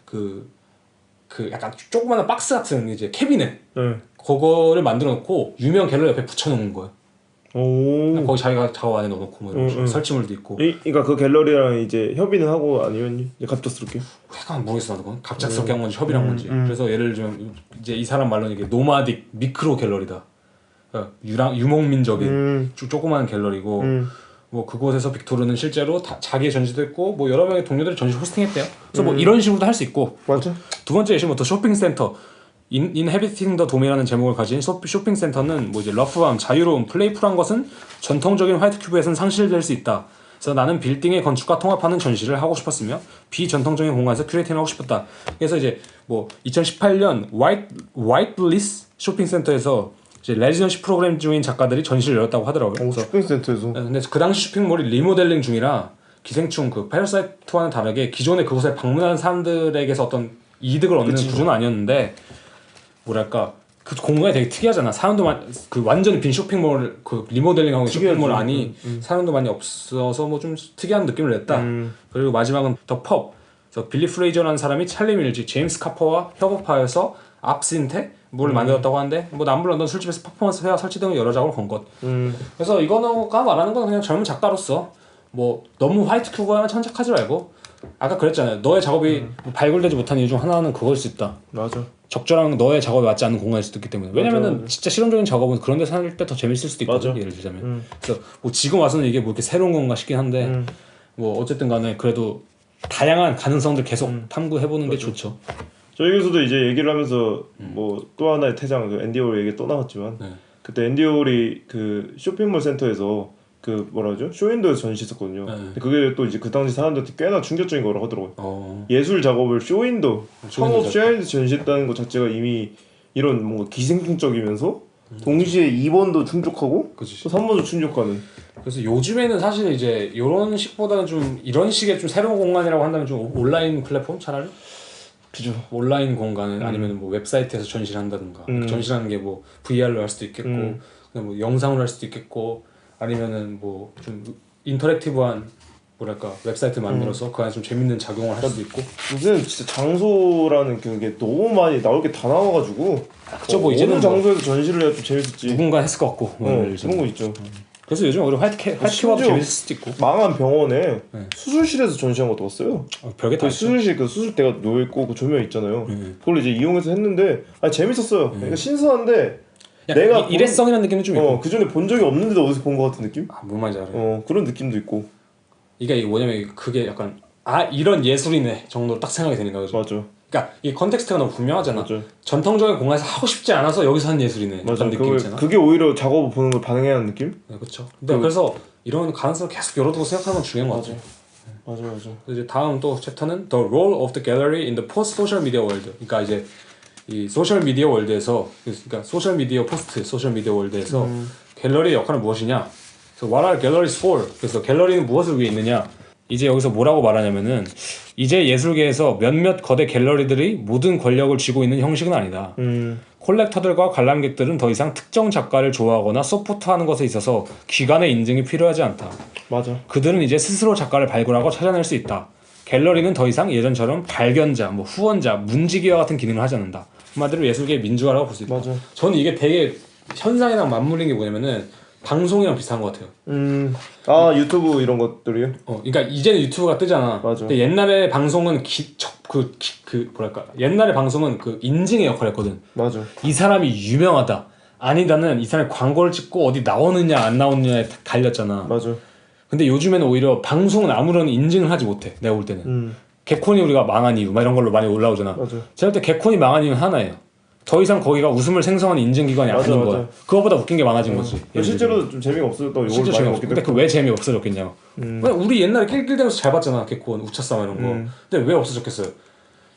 그 약간 조그마한 박스 같은 이제 캐비넷 그거를 만들어 놓고 유명 갤러리 옆에 붙여 놓은 거예요. 오. 거기 자기가 작업 안에 넣어놓고 뭐 이런 설치물도 있고. 그러니까 그 갤러리랑 이제 협의는 하고 아니면 이제 갑작스럽게. 약간 모르겠어 나도 그건 갑작스럽게 한 건지 협의를 한 건지. 그래서 예를 들면 이제 이 사람 말로는 이게 노마딕 미크로 갤러리다. 그러니까 유목민적인 조그마한 갤러리고 뭐 그곳에서 빅토르는 실제로 자기의 전시도 했고 뭐 여러 명의 동료들이 전시 호스팅했대요. 그래서 뭐 이런 식으로도 할 수 있고. 맞아. 두 번째 예시는 더 쇼핑센터. Inhabiting the Dome이라는 제목을 가진 쇼핑센터는 뭐 이제 러프함, 자유로움, 플레이풀한 것은 전통적인 화이트 큐브에서는 상실될 수 있다. 그래서 나는 빌딩의 건축과 통합하는 전시를 하고 싶었으며 비전통적인 공간에서 큐레이팅을 하고 싶었다. 그래서 이제 뭐 2018년 화이트리스 쇼핑센터에서 이제 레지던시 프로그램 중인 작가들이 전시를 열었다고 하더라고요. 쇼핑센터에서. 근데 그 당시 쇼핑몰이 리모델링 중이라 기생충 그 패러사이트와는 다르게 기존에 그곳에 방문하는 사람들에게서 어떤 이득을 얻는 구조는 아니었는데 뭐랄까 그 공간이 되게 특이하잖아. 사람도 그 완전히 빈 쇼핑몰 그 리모델링하고 쇼핑몰 안이 사람도 많이 없어서 뭐 좀 특이한 느낌을 냈다. 그리고 마지막은 더 펍. 그래서 빌리 프레이저라는 사람이 찰리 밀지, 제임스 카퍼와 협업하여서 압신테 뭘 만들었다고 하는데 뭐 남부 런던 술집에서 퍼포먼스 회와 설치 등 여러 작업을 건 것. 그래서 이거가 말하는 건 그냥 젊은 작가로서 뭐 너무 화이트 큐브에만 천착하지 말고 아까 그랬잖아요. 너의 작업이 뭐 발굴되지 못한 이유 중 하나는 그걸 수 있다. 맞아. 적절한 너의 작업에 맞지 않는 공간일 수도 있기 때문에. 왜냐면은 맞아. 진짜 실험적인 작업은 그런 데서 할 때 더 재밌을 수도 있거든. 맞아. 예를 들자면. 그래서 뭐 지금 와서는 이게 뭐 이렇게 새로운 건가 싶긴 한데 뭐 어쨌든 간에 그래도 다양한 가능성들 계속 탐구해보는 게 좋죠. 저희에서도 이제 얘기를 하면서 뭐 또 하나의 태장 그 앤디 올 얘기 또 나왔지만 네. 그때 앤디 올이 그 쇼핑몰 센터에서 그 뭐라 하죠? 쇼윈도에서 전시했었거든요. 네. 근데 그게 또 이제 그 당시 사람들한테 꽤나 충격적인 거라고 하더라고요. 예 예술 작업을 쇼윈도 창업 작업. 쇼윈도 전시했다는 것 자체가 이미 이런 뭔가 기생충적이면서 동시에 2번도 충족하고 그치. 또 3번도 충족하는. 그래서 요즘에는 사실 이제 이런 식보다는 좀 이런 식의 좀 새로운 공간이라고 한다면 좀 온라인 플랫폼 차라리? 그죠. 온라인 공간은 아니면 뭐 웹사이트에서 전시를 한다든가 전시라는 게 뭐 VR로 할 수도 있겠고 그냥 뭐 영상으로 할 수도 있겠고 아니면은 뭐 좀 인터랙티브한 뭐랄까 웹사이트 만들어서 그 안에 좀 재밌는 작용을 할 수도 있고 요새는 진짜 장소라는 그게 너무 많이 나올 게 다 나와가지고 그쵸, 뭐 이제는 어느 장소에서 전시를 해야 좀 재밌을지 누군가 했을 것 같고 뭐 예를 들자면. 그런 거 있죠. 그래서 요즘 우리 화이트캐봐도 심지어 재밌을 수도 있고 망한 병원에 수술실에서 전시한 것도 봤어요. 별게 다 그 있죠. 수술실 그 수술대가 놓여 있고 그 조명 있잖아요. 그걸 이제 이용해서 했는데 재밌었어요. 그러니까 신선한데 내가 일회성이라는 느낌도 좀 있고 그 전에 본 적이 없는데도 어디서 본 것 같은 느낌? 뭔 말인지 알아요. 그런 느낌도 있고. 이게 뭐냐면 그게 약간 이런 예술이네 정도로 딱 생각이 되니까 그죠? 맞아. 그러니까 이 컨텍스트가 너무 분명하잖아. 맞아. 전통적인 공간에서 하고 싶지 않아서 여기서 하는 예술이네. 맞아. 그런 느낌 있잖아. 그게 오히려 작업을 보는 걸 반응해야 하는 느낌? 네, 그렇죠. 근데 그래서 이런 가능성을 계속 열어두고 생각하는 건 중요한 것 같아요. 맞아. 이제 다음 또 챕터는 The Role of the Gallery in the Post-Social Media World. 그러니까 이제 이 소셜 미디어 월드에서 그러니까 소셜 미디어 포스트 소셜 미디어 월드에서 갤러리의 역할은 무엇이냐? 그래서 What are galleries for? 그래서 갤러리는 무엇을 위해 있느냐? 이제 여기서 뭐라고 말하냐면은 이제 예술계에서 몇몇 거대 갤러리들이 모든 권력을 쥐고 있는 형식은 아니다. 콜렉터들과 관람객들은 더 이상 특정 작가를 좋아하거나 서포트하는 것에 있어서 기관의 인증이 필요하지 않다. 맞아. 그들은 이제 스스로 작가를 발굴하고 찾아낼 수 있다. 갤러리는 더 이상 예전처럼 발견자, 뭐 후원자, 문지기와 같은 기능을 하지 않는다. 한마디로 예술계의 민주화라고 볼 수 있다. 맞아. 저는 이게 되게 현상이랑 맞물린 게 뭐냐면은 방송이랑 비슷한 것 같아요. 유튜브 이런 것들이요? 그러니까 이제는 유튜브가 뜨잖아. 맞아. 근데 옛날에 방송은 뭐랄까 옛날에 방송은 그 인증의 역할을 했거든. 맞아. 이 사람이 유명하다. 아니다는 이 사람이 광고를 찍고 어디 나오느냐 안 나오느냐에 갈렸잖아. 맞아. 근데 요즘에는 오히려 방송은 아무런 인증을 하지 못해. 내가 볼 때는. 개콘이 우리가 망한 이유 막 이런 걸로 많이 올라오잖아. 맞아. 제가 볼 때 개콘이 망한 이유는 하나예요. 더 이상 거기가 웃음을 생성하는 인증기관이 맞아, 아닌 맞아. 거야. 그거보다 웃긴 게 많아진 거지. 예를 실제로 좀 재미가 없어졌다고 욕을 실제 많이 재미없어. 먹기도 근데 했고. 그 왜 재미 없어졌겠냐고. 우리 옛날에 낄낄대면서 잘 봤잖아. 개콘 우차싸 이런 거. 근데 왜 없어졌겠어요?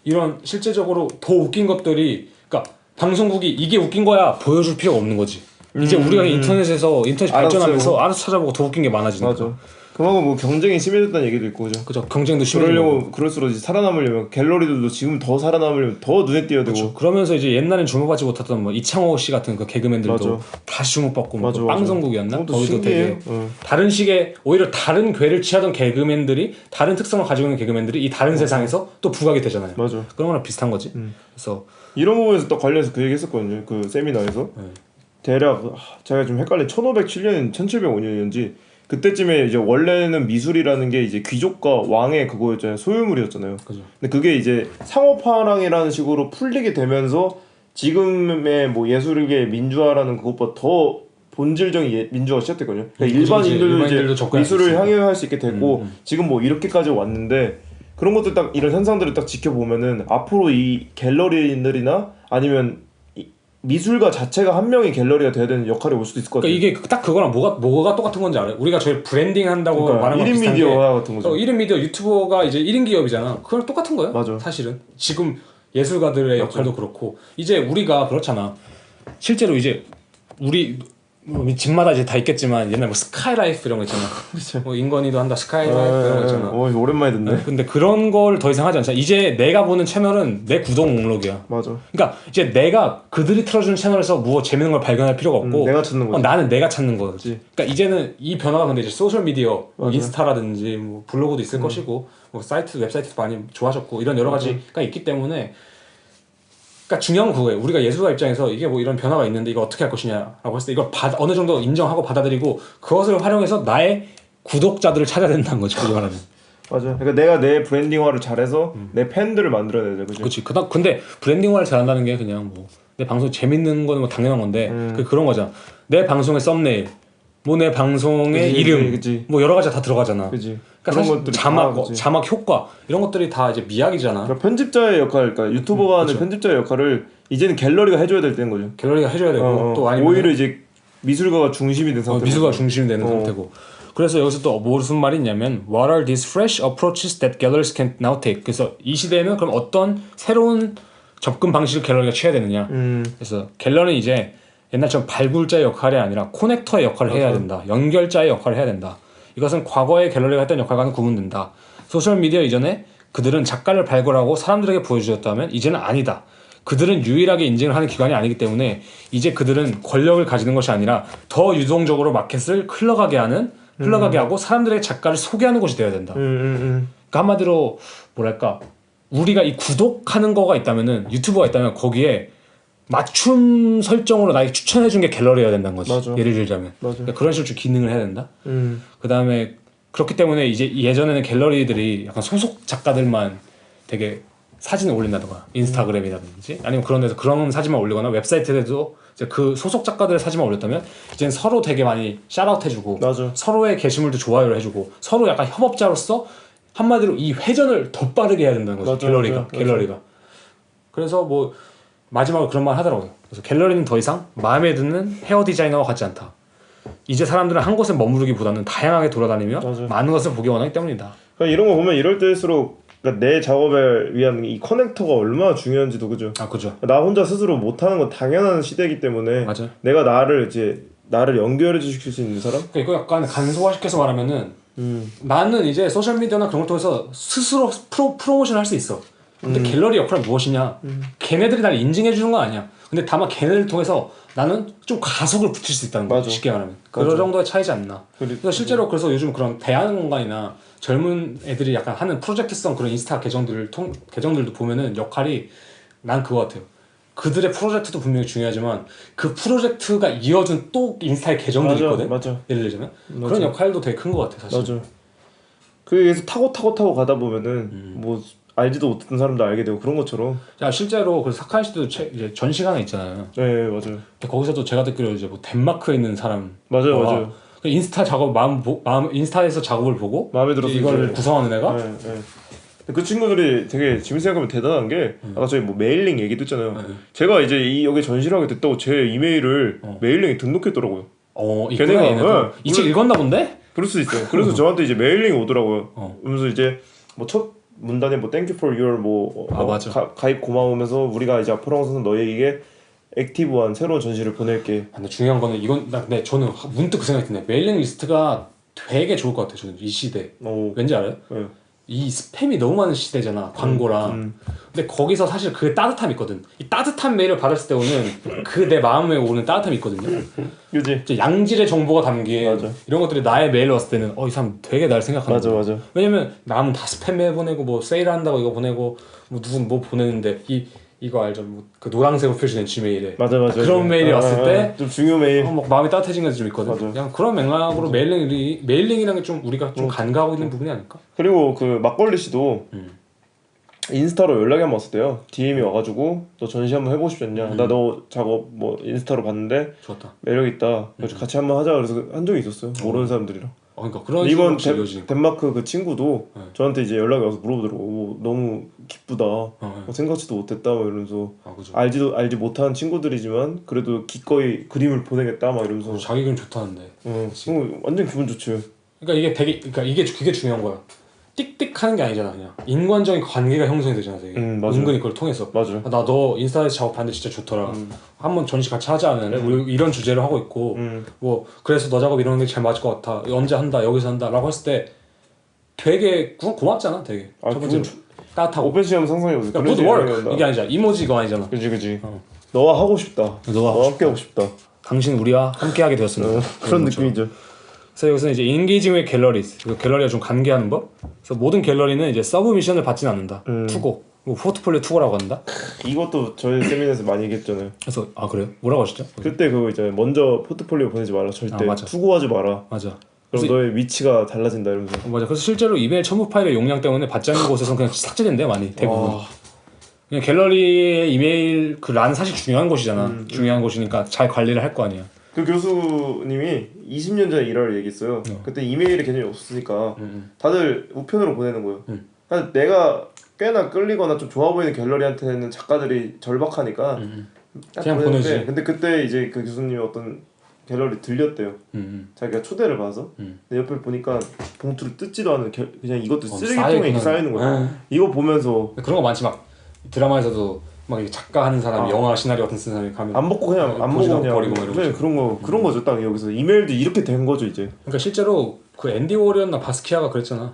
이런 실제적으로 더 웃긴 것들이 그러니까 방송국이 이게 웃긴 거야 보여줄 필요가 없는 거지. 이제 우리가 인터넷 발전하면서 알아서 찾아보고 더 웃긴 게 많아지니까. 맞아. 그만큼 뭐 경쟁이 심해졌다는 얘기도 있고 그죠. 그죠. 경쟁도 심해지고. 그럴수록 이제 살아남으려면 갤러리들도 지금 더 살아남으려면 더 눈에 띄어야 되고. 그렇죠. 그러면서 이제 옛날엔 주목받지 못했던 뭐 이창호 씨 같은 그 개그맨들도 맞아. 다시 주목받고 뭐 맞아, 그 맞아. 빵성국이었나? 그것도 거기도 신기해요. 되게 다른 식의 오히려 다른 궤를 취하던 개그맨들이 다른 특성을 가지고 있는 개그맨들이 이 다른 세상에서 또 부각이 되잖아요. 맞아. 그런 거랑 비슷한 거지. 그래서 이런 부분에서 딱 관련해서 그 얘기 했었거든요. 그 세미나에서. 대략 제가 좀 헷갈린 1507년, 1705년인지 그때쯤에 이제 원래는 미술이라는 게 이제 귀족과 왕의 그거였잖아요. 소유물이었잖아요. 그죠. 근데 그게 이제 상업화랑이라는 식으로 풀리게 되면서 지금의 뭐 예술계 민주화라는 그것보다 더 본질적인 민주화가 시작됐거든요. 그러니까 일반인들도 이제 미술을 향유할 수 있게 됐고 지금 뭐 이렇게까지 왔는데 그런 것들 딱 이런 현상들을 딱 지켜보면은 앞으로 이 갤러리인들이나 아니면 미술가 자체가 한 명의 갤러리가 돼야 되는 역할이 올 수도 있을 것 같아요. 그러니까 이게 딱 그거랑 뭐가 똑같은 건지 알아요? 우리가 저희 브랜딩 한다고 그러니까 말하는 거 1인 비슷한 게 미디어화 같은 거죠. 1인 미디어 유튜버가 이제 1인 기업이잖아. 그거랑 똑같은 거예요. 맞아. 사실은 지금 예술가들의 역할도 그렇고 이제 우리가 그렇잖아. 실제로 이제 우리 뭐 집마다 이제 다 있겠지만 옛날 뭐 스카이라이프 이런 거 있잖아. 뭐 인건이도 한다 스카이라이프 이런 거 있잖아. 오랜만에 듣네. 근데 그런 걸 더 이상 하지 않잖아. 이제 내가 보는 채널은 내 구독 목록이야. 맞아. 그러니까 이제 내가 그들이 틀어주는 채널에서 뭐 재밌는 걸 발견할 필요가 없고 내가 찾는 거지. 나는 내가 찾는 거지. 그러니까 이제는 이 변화가 근데 이제 소셜 미디어, 뭐 인스타라든지 뭐 블로그도 있을 것이고 뭐 웹사이트도 많이 좋아졌고 이런 여러 가지가 있기 때문에 그러니까 중요한 건 그거예요. 우리가 예술가 입장에서 이게 뭐 이런 변화가 있는데 이거 어떻게 할 것이냐라고 했을 때 이걸 어느 정도 인정하고 받아들이고 그것을 활용해서 나의 구독자들을 찾아야 된다는 거지. 그거 말하면. 맞아. 그러니까 내가 내 브랜딩화를 잘해서 내 팬들을 만들어내야 돼, 그지? 그렇지. 근데 브랜딩화를 잘한다는 게 그냥 뭐 내 방송 재밌는 거는 뭐 당연한 건데 그런 거잖아. 내 방송의 썸네일, 뭐 내 방송의 그치, 이름, 그치. 뭐 여러 가지 다 들어가잖아. 그지? 그러니까 그런 사실 것들이 자막, 다, 그치. 자막 효과 이런 것들이 다 이제 미학이잖아. 그러니까 편집자의 역할, 그러니까 유튜버가 하는 편집자의 역할을 이제는 갤러리가 해줘야 될 때인 거죠. 갤러리가 해줘야 되고 또 아니면 오히려 이제 미술가가 중심이 된 상태. 미술가 중심이 되는 상태고. 그래서 여기서 또 무슨 말이 있냐면 What are these fresh approaches that galleries can now take? 그래서 이 시대에는 그럼 어떤 새로운 접근 방식을 갤러리가 취해야 되느냐. 그래서 갤러리는 이제 옛날처럼 발굴자의 역할이 아니라 코넥터의 역할을 해야 된다. 연결자의 역할을 해야 된다. 이것은 과거의 갤러리가 했던 역할과는 구분된다. 소셜미디어 이전에 그들은 작가를 발굴하고 사람들에게 보여주었다면 이제는 아니다. 그들은 유일하게 인증을 하는 기관이 아니기 때문에 이제 그들은 권력을 가지는 것이 아니라 더 유동적으로 마켓을 흘러가게 하고 사람들에게 작가를 소개하는 곳이 되어야 된다. 그러니까 한마디로 뭐랄까 우리가 이 구독하는 거가 있다면은 유튜버가 있다면 거기에 맞춤 설정으로 나에게 추천해 준 게 갤러리여야 된다는 거지. 맞아. 예를 들자면 그러니까 그런 식으로 좀 기능을 해야 된다. 그 다음에 그렇기 때문에 이제 예전에는 갤러리들이 약간 소속 작가들만 되게 사진을 올린다던가 인스타그램이라든지 아니면 그런 데서 그런 사진만 올리거나 웹사이트에도 이제 그 소속 작가들의 사진만 올렸다면 이제는 서로 되게 많이 샤라웃 해주고 맞아. 서로의 게시물도 좋아요를 해주고 서로 약간 협업자로서 한마디로 이 회전을 더 빠르게 해야 된다는 거죠. 맞아. 갤러리가. 그래서 뭐 마지막으로 그런 말 하더라고요. 그래서 갤러리는 더 이상 마음에 드는 헤어 디자이너와 같지 않다. 이제 사람들은 한 곳에 머무르기보다는 다양하게 돌아다니며 맞아. 많은 것을 보기 원하기 때문이다. 그러니까 이런 거 보면 이럴 때일수록 그러니까 내 작업을 위한 이 커넥터가 얼마나 중요한지도 그죠. 아 그죠. 나 혼자 스스로 못하는 건 당연한 시대이기 때문에 맞아. 내가 나를 연결해 주실 수 있는 사람? 그러니까 이거 약간 간소화시켜서 말하면은 나는 이제 소셜 미디어나 그런 걸 통해서 스스로 프로모션을 할 수 있어. 근데 갤러리 역할은 무엇이냐? 걔네들이 날 인증해 주는 건 아니야. 근데 다만 걔네를 통해서 나는 좀 가속을 붙일 수 있다는 거지. 맞아. 쉽게 말하면. 그런 정도의 차이지 않나. 그래서 실제로 그래서 요즘 그런 대안 공간이나 젊은 애들이 약간 하는 프로젝트성 그런 인스타 계정들도 보면은 역할이 난 그거 같아요. 그들의 프로젝트도 분명히 중요하지만 그 프로젝트가 이어준 또 인스타의 계정들이 있거든. 맞아. 예를 들자면 그런 역할도 되게 큰 것 같아 사실. 맞아. 그래서 타고 가다 보면은 뭐 알지도 못했던 사람도 알게 되고 그런 것처럼. 자 실제로 그 사카이 씨도 이제 전시가 하나 있잖아요. 네 맞아요. 근데 거기서도 제가 듣기로 이제 뭐 덴마크에 있는 사람 맞아요. 그 인스타 작업 마음 인스타에서 작업을 보고 마음에 들어서 이걸 이제- 구성하는 애가 네. 그 친구들이 되게 지금 생각하면 대단한 게 아까 저희 뭐 메일링 얘기도 했잖아요. 제가 이제 여기 전시를 하게 됐다고 제 이메일을 메일링에 등록했더라고요. 있구나 걔네가, 얘네도 네. 이 책 읽었나 본데? 그럴 수 있어요. 그래서 저한테 이제 메일링이 오더라고요. 그러면서 이제 뭐 첫 문단에 뭐 Thank you for your 맞아. 가입 고마우면서 우리가 이제 앞으로 항상 너에게 액티브한 새로운 전시를 보낼게. 근데 중요한 거는 이건 근데 저는 문득 그 생각이 드네. 메일링 리스트가 되게 좋을 것 같아요. 저는 이 시대. 왠지 알아요? 네. 이 스팸이 너무 많은 시대잖아. 광고랑. 근데 거기서 사실 그 따뜻함이 있거든. 이 따뜻한 메일을 받았을 때 오는 그 내 마음에 오는 따뜻함이 있거든요. 그지? 이제 양질의 정보가 담긴 맞아. 이런 것들이 나의 메일 왔을 때는 이 사람 되게 날 생각하는 거야. 맞아. 왜냐면 남은 다 스팸 메일 보내고 뭐 세일한다고 이거 보내고 뭐 누군 뭐 보내는데 이거 알죠? 뭐 그 노란색으로 표시된 지메일에 맞아. 그런 메일이 왔을 때 좀 중요 메일. 막 마음이 따뜻해진 것이 좀 있거든. 맞아. 그냥 그런 맥락으로 메일링이라는 게 좀 우리가 좀 간과하고 있는 부분이 아닐까? 그리고 그 막걸리 씨도 인스타로 연락이 한번 왔었대요. DM이 와가지고 너 전시 한번 해보고 싶지 않냐? 나 너 작업 뭐 인스타로 봤는데 좋았다. 매력 있다. 그래서 같이 한번 하자. 그래서 한 적이 있었어요. 모르는 사람들이랑. 그러니까 그런 이번 식으로 이어지니까. 덴마크 그 친구도 저한테 이제 연락이 와서 물어보더라고. 너무 기쁘다. 생각지도 못했다. 막 이러면서 그죠. 알지 못한 친구들이지만 그래도 기꺼이 그림을 보내겠다. 막 이러면서. 자기 그림 좋다는데. 완전 기분 좋죠. 그러니까 이게 그게 중요한 거야. 띡띡하는 게 아니잖아. 그냥 인간적인 관계가 형성이 되잖아. 되게. 맞아. 은근히 그걸 통해서. 맞아. 나 너 인스타에서 작업하는데 진짜 좋더라. 한번 전시 같이 하지 않을래? 우리 이런 주제를 하고 있고 뭐 그래서 너 작업 이런 게 잘 맞을 것 같아. 언제 한다 여기서 한다 라고 했을 때 되게 고맙잖아. 되게 첫 번째로 따뜻하고. 오pen 시험 상상해보세요. 그러니까 good work 이게 아니잖아. 이모지 이거 아니잖아. 그지. 너와 하고 싶다. 너와 함께 하고 싶다. 당신 우리와 함께하게 되었습니다. 그런 느낌이죠. 그래서 여기서 이제 engaging with galleries, 갤러리와 좀 관계하는 법. 그래서 모든 갤러리는 이제 서브 미션을 받지는 않는다. 투고, 뭐 포트폴리오 투고라고 한다. 이것도 저희 세미나에서 많이 얘기했잖아요. 그래서 그래요? 뭐라고 하셨죠? 그때 그거 이제 먼저 포트폴리오 보내지 마라. 절대 맞아. 투고하지 마라. 맞아. 그럼 너의 위치가 달라진다 이러면서. 맞아. 그래서 실제로 이메일 첨부 파일의 용량 때문에 받지 않는 곳에서는 그냥 삭제된대요 많이 대부분. 그냥 갤러리의 이메일 그 란 사실 중요한 곳이잖아. 중요한 곳이니까 잘 관리를 할 거 아니야. 그 교수님이 20년 전에 일화를 얘기했어요. 그때 이메일이 개념이 없었으니까 다들 우편으로 보내는 거예요. 그래서 내가 꽤나 끌리거나 좀 좋아 보이는 갤러리한테는 작가들이 절박하니까 딱 그냥 보내는데 보내지. 근데 그때 이제 그 교수님이 어떤 갤러리 들렸대요. 자기가 초대를 받아서. 근데 옆에 보니까 봉투를 뜯지도 않은 그냥 이것도 쓰레기통에 이렇게 쌓여있는 거야. 이거 보면서 그런 거 많지. 막 드라마에서도 막 이렇게 작가 하는 사람, 영화 시나리오 같은 쓰는 사람이 가면 안 먹고 그냥 안 먹고 그냥 버리고 막 이러고. 그래, 그런 거죠. 딱 여기서 이메일도 이렇게 된 거죠 이제. 그러니까 실제로 그 앤디 워리언나 바스키아가 그랬잖아.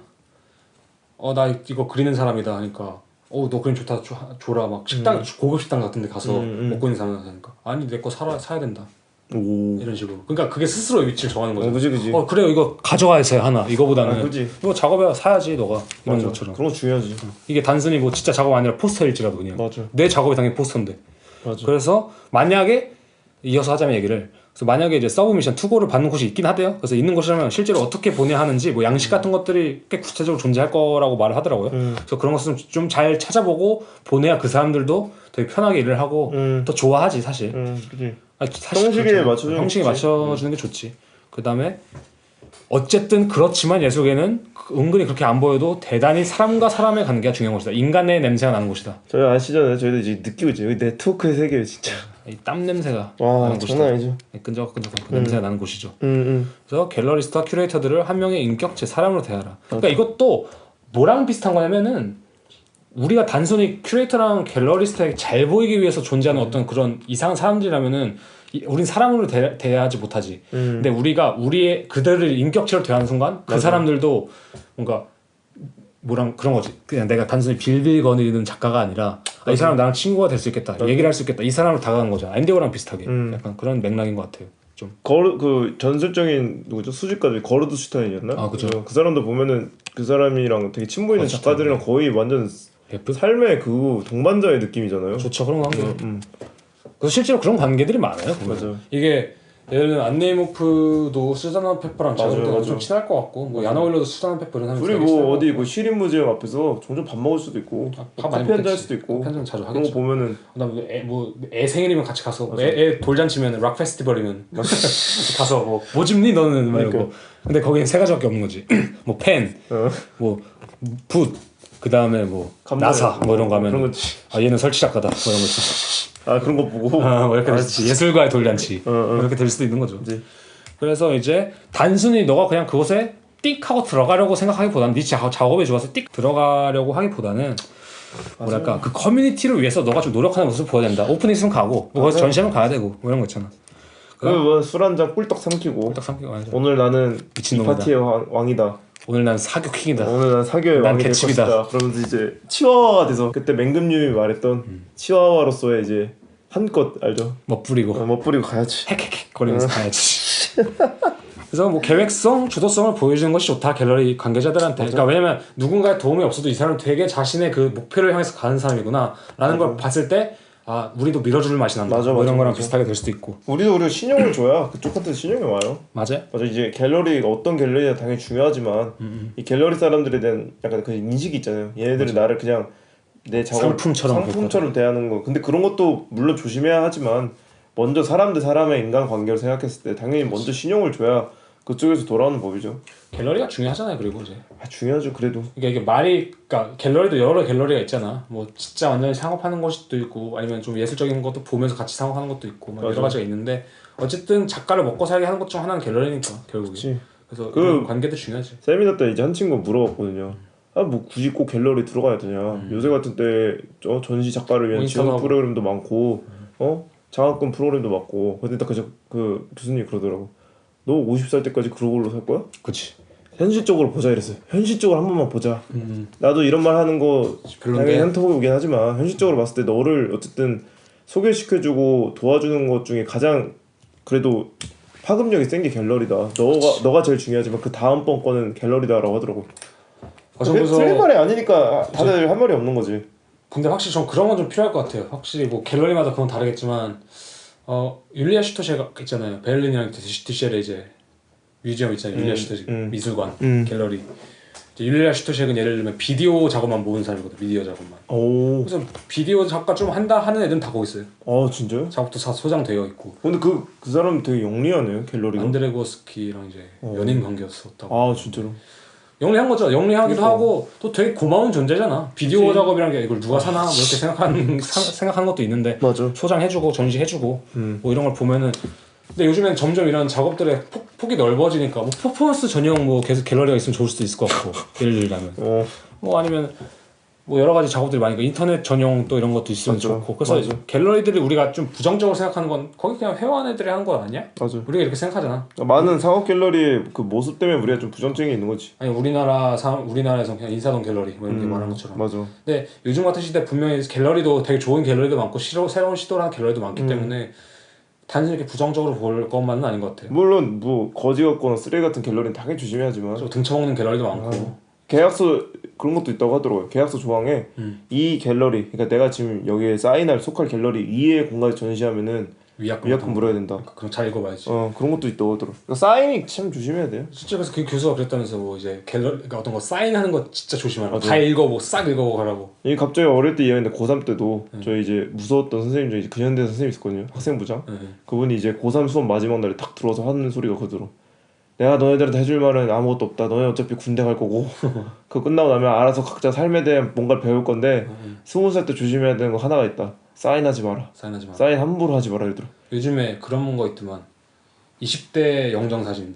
나 이거 그리는 사람이다 하니까 너 그림 좋다 줘라 막 식당 고급 식당 같은 데 가서 먹고 있는 사람이니까 아니 내 거 사야 된다. 오. 이런 식으로. 그러니까 그게 스스로 위치를 정하는 거죠. 그지. 그래 이거 가져가야지 하나. 이거보다는 그지. 이거 작업해 사야지 너가 이런 맞아. 것처럼. 그런 거 중요하지. 이게 단순히 뭐 진짜 작업 아니라 포스터일지라도 그냥. 맞아. 내 작업이 당연히 포스터인데. 맞아. 그래서 만약에 이어서 하자면 얘기를. 그래서 만약에 이제 서브미션 투고를 받는 곳이 있긴 하대요. 그래서 있는 곳이라면 실제로 어떻게 보내야 하는지 뭐 양식 같은 것들이 꽤 구체적으로 존재할 거라고 말을 하더라고요. 그래서 그런 것은 좀 잘 찾아보고 보내야 그 사람들도 되게 편하게 일을 하고 더 좋아하지 사실. 그지. 사실 형식에 그렇죠. 맞춰주는 형식에 게 맞춰주는 게 좋지. 그 다음에 어쨌든 그렇지만 예술계는 은근히 그렇게 안 보여도 대단히 사람과 사람의 관계가 중요한 곳이다. 인간의 냄새가 나는 곳이다. 저희 아시잖아요. 저희도 이제 느끼고 있죠. 여기 네트워크의 세계 진짜. 이 땀 냄새가 와 나는 곳이다. 장난 아니죠. 끈적끈적한 그 냄새가 나는 곳이죠. 음. 그래서 갤러리스트와 큐레이터들을 한 명의 인격체 사람으로 대하라. 그러니까 이것도 뭐랑 비슷한 거냐면은 우리가 단순히 큐레이터랑 갤러리스트에게 잘 보이기 위해서 존재하는 어떤 그런 이상한 사람들이라면은 우린 사람으로 대하지 못하지. 근데 우리가 그들을 인격체로 대하는 순간 그 사람들도 뭔가 그런 거지. 그냥 내가 단순히 빌빌거리는 작가가 아니라 이 사람 나랑 친구가 될 수 있겠다. 얘기를 할 수 있겠다. 이 사람으로 다가간 거잖아. 앤디워랑 비슷하게. 약간 그런 맥락인 것 같아요. 좀. 그 전설적인 누구죠? 수집가들 거르드 슈타인이었나? 아, 그죠. 그 사람도 보면은 그 사람이랑 되게 친분 있는 작가들이랑 거의 완전 삶의 그 동반자의 느낌이잖아요. 좋죠. 그런 관계. 그래서 실제로 그런 관계들이 많아요. 맞아. 이게 예를 들면 안네이모프도 수잔 페퍼랑 맞아. 좀 친할 것 같고 뭐 야나 윌러도 수잔 페퍼 이런 사람이 우리 뭐 어디 뭐 시립 무제um 앞에서 종종 밥 먹을 수도 있고 밥 많이 커피 한잔 할 먹겠지. 수도 있고 커피 한잔 자주 그런 거 하겠죠. 보면은 그다음에 애 생일이면 같이 가서 애 돌잔치면 락 페스티벌이면 가서 뭐 집니 너는 막 이러고. 근데 거기는 세 가지밖에 없는 거지. 뭐 펜, 뭐 붓, 그 다음에 뭐 나사 뭐 이런 거 하면 그런 얘는 설치 작가다 뭐 이런 거 있어. 그런 거 보고 뭐 이렇게 될 수도 있지. 예술가의 돌잔치 이렇게 될 수도 있는 거죠. 그래서 이제 단순히 너가 그냥 그곳에 띡 하고 들어가려고 생각하기보다는 네 작업에 좋아서 ติ๊ 들어가려고 하기보다는 뭐랄까 그 커뮤니티를 위해서 너가 좀 노력하는 모습을 보여야 된다. 오픈에 있으면 가고 뭐 거기서 전시하면 가야 되고 뭐 이런 거 있잖아. 술 한 잔 꿀떡 삼키고 딱 삼키고 가야죠. 오늘 나는 이 미친놈이다. 파티의 왕이다. 오늘 난 사교 킹이다. 오늘 난 사교의 난 왕이 될 개칩이다. 것이다. 그러면서 이제 치와와가 돼서 그때 맹금님이 말했던 치와와로서의 이제 한껏 알죠? 멋부리고 멋부리고 가야지. 헥헥헥 거리면서 가야지. 그래서 뭐 계획성, 주도성을 보여주는 것이 좋다 갤러리 관계자들한테. 그러니까 왜냐면 누군가의 도움이 없어도 이 사람은 되게 자신의 그 목표를 향해서 가는 사람이구나라는 걸 봤을 때 우리도 밀어줄 맛이 난다. 뭐 이런 거랑 비슷하게 될 수도 있고. 우리도 신용을 줘야 그쪽한테 신용이 와요. 맞아요. 맞아. 이제 갤러리가 어떤 갤러리가 당연히 중요하지만 이 갤러리 사람들에 대한 약간 그 인식이 있잖아요. 얘네들이 나를 그냥 내 작업 상품처럼 대하는 거. 근데 그런 것도 물론 조심해야 하지만 먼저 사람 대 사람의 인간 관계를 생각했을 때 당연히 먼저 신용을 줘야 그쪽에서 돌아오는 법이죠. 갤러리가 중요하잖아요. 그리고 이제 중요하죠. 그래도 그러니까 그러니까 갤러리도 여러 갤러리가 있잖아. 뭐 진짜 완전히 상업하는 곳도 있고 아니면 좀 예술적인 것도 보면서 같이 상업하는 것도 있고 막 여러 가지가 있는데 어쨌든 작가를 먹고 살게 하는 것 중 하나는 갤러리니까 결국에. 그치. 그래서 그런 관계도 중요하지. 세미나 때 이제 한 친구가 물어봤거든요. 뭐 굳이 꼭 갤러리 들어가야 되냐? 요새 같은 때 전시 작가를 위한 지원 프로그램도 많고 장학금 프로그램도 많고. 근데 딱 그 교수님이 그러더라고. 너 50살 때까지 그걸로 살 거야? 그치. 현실적으로 보자 이랬어요. 현실적으로 한 번만 보자. 나도 이런 말 하는 거 당연히 현타오긴 하지만 현실적으로 봤을 때 너를 어쨌든 소개시켜주고 도와주는 것 중에 가장 그래도 파급력이 센 게 갤러리다. 너가 제일 중요하지만 그 다음번 거는 갤러리다라고 하더라고. 틀린 말이 아니니까 다들 할 말이 없는 거지. 근데 확실히 전 그런 건 좀 필요할 것 같아요. 확실히 뭐 갤러리마다 그건 다르겠지만 율리아 슈토셰가 있잖아요. 베를린이랑 디셀에 이제 뮤지엄 있잖아요. 율리아 슈토식 미술관 갤러리. 이제 율리아 슈토식은 예를 들면 비디오 작업만 모은 사람이거든. 비디오 작업만. 오. 그래서 비디오 작가 좀 한다 하는 애들은 다 거기 있어요. 아 진짜요? 작업도 다 소장되어 있고. 근데 그 사람 되게 영리하네요 갤러리가. 안드레고스키랑 이제 연인 관계였었다고. 아 진짜로. 영리한 거죠. 영리하기도 그러니까. 하고 또 되게 고마운 존재잖아. 비디오 그치. 작업이란 게 이걸 누가 사나 뭐 이렇게 생각하는 것도 있는데 맞아. 소장해주고 전시해주고 뭐 이런 걸 보면은 근데 요즘엔 점점 이런 작업들의 폭이 넓어지니까 뭐 퍼포먼스 전용 뭐 계속 갤러리가 있으면 좋을 수도 있을 것 같고 예를 들자면 뭐 아니면 뭐 여러 가지 작업들이 많으니까 인터넷 전용 또 이런 것도 있으면 맞아. 좋고 그래서 맞아. 갤러리들이 우리가 좀 부정적으로 생각하는 건 거기 그냥 회원 애들이 하는 거 아니야? 맞아. 우리가 이렇게 생각하잖아. 많은 상업 갤러리의 그 모습 때문에 우리가 좀 부정적인 게 있는 거지. 아니 우리나라에서 그냥 인사동 갤러리 뭐 이렇게 말하는 것처럼. 맞아. 근데 요즘 같은 시대 분명히 갤러리도 되게 좋은 갤러리도 많고 새로운 시도를 하는 갤러리도 많기 때문에 단순히 이렇게 부정적으로 볼 것만은 아닌 것 같아요. 물론 뭐 거지 같거나 쓰레기 같은 갤러리는 당연히 조심해야지만 좀 등쳐먹는 갤러리도 많고. 계약서 그런 것도 있다고 하더라고요. 계약서 조항에 이 갤러리, 그러니까 내가 지금 여기에 사인할 속할 갤러리 이의 공간에 전시하면은 위약금 물어야 된다. 그럼 잘 읽어봐야지. 그런 것도 있다고 하더라고. 그러니까 사인이 참 조심해야 돼요. 진짜 그래서 그 교수가 그랬다면서 뭐 이제 갤러리 그러니까 어떤 거 사인하는 거 진짜 조심하라고. 맞아. 다 읽어보고 싹 읽어보고 하라고. 이 갑자기 어릴 때 이야기했는데 고3 때도 저희 이제 무서웠던 선생님 중에 이제 근현대 선생님 있었거든요. 학생부장. 그분이 이제 고3 수업 마지막 날에 딱 들어와서 하는 소리가 그대로 내가 너네들한테 해줄 말은 아무것도 없다. 너네 어차피 군대 갈 거고 그거 끝나고 나면 알아서 각자 삶에 대한 뭔가를 배울 건데 20살 때 조심해야 되는 거 하나가 있다. 사인하지 마라. 사인하지 마. 사인 함부로 하지 마라 얘들아. 요즘에 그런 거 있더만 20대 영정 사진.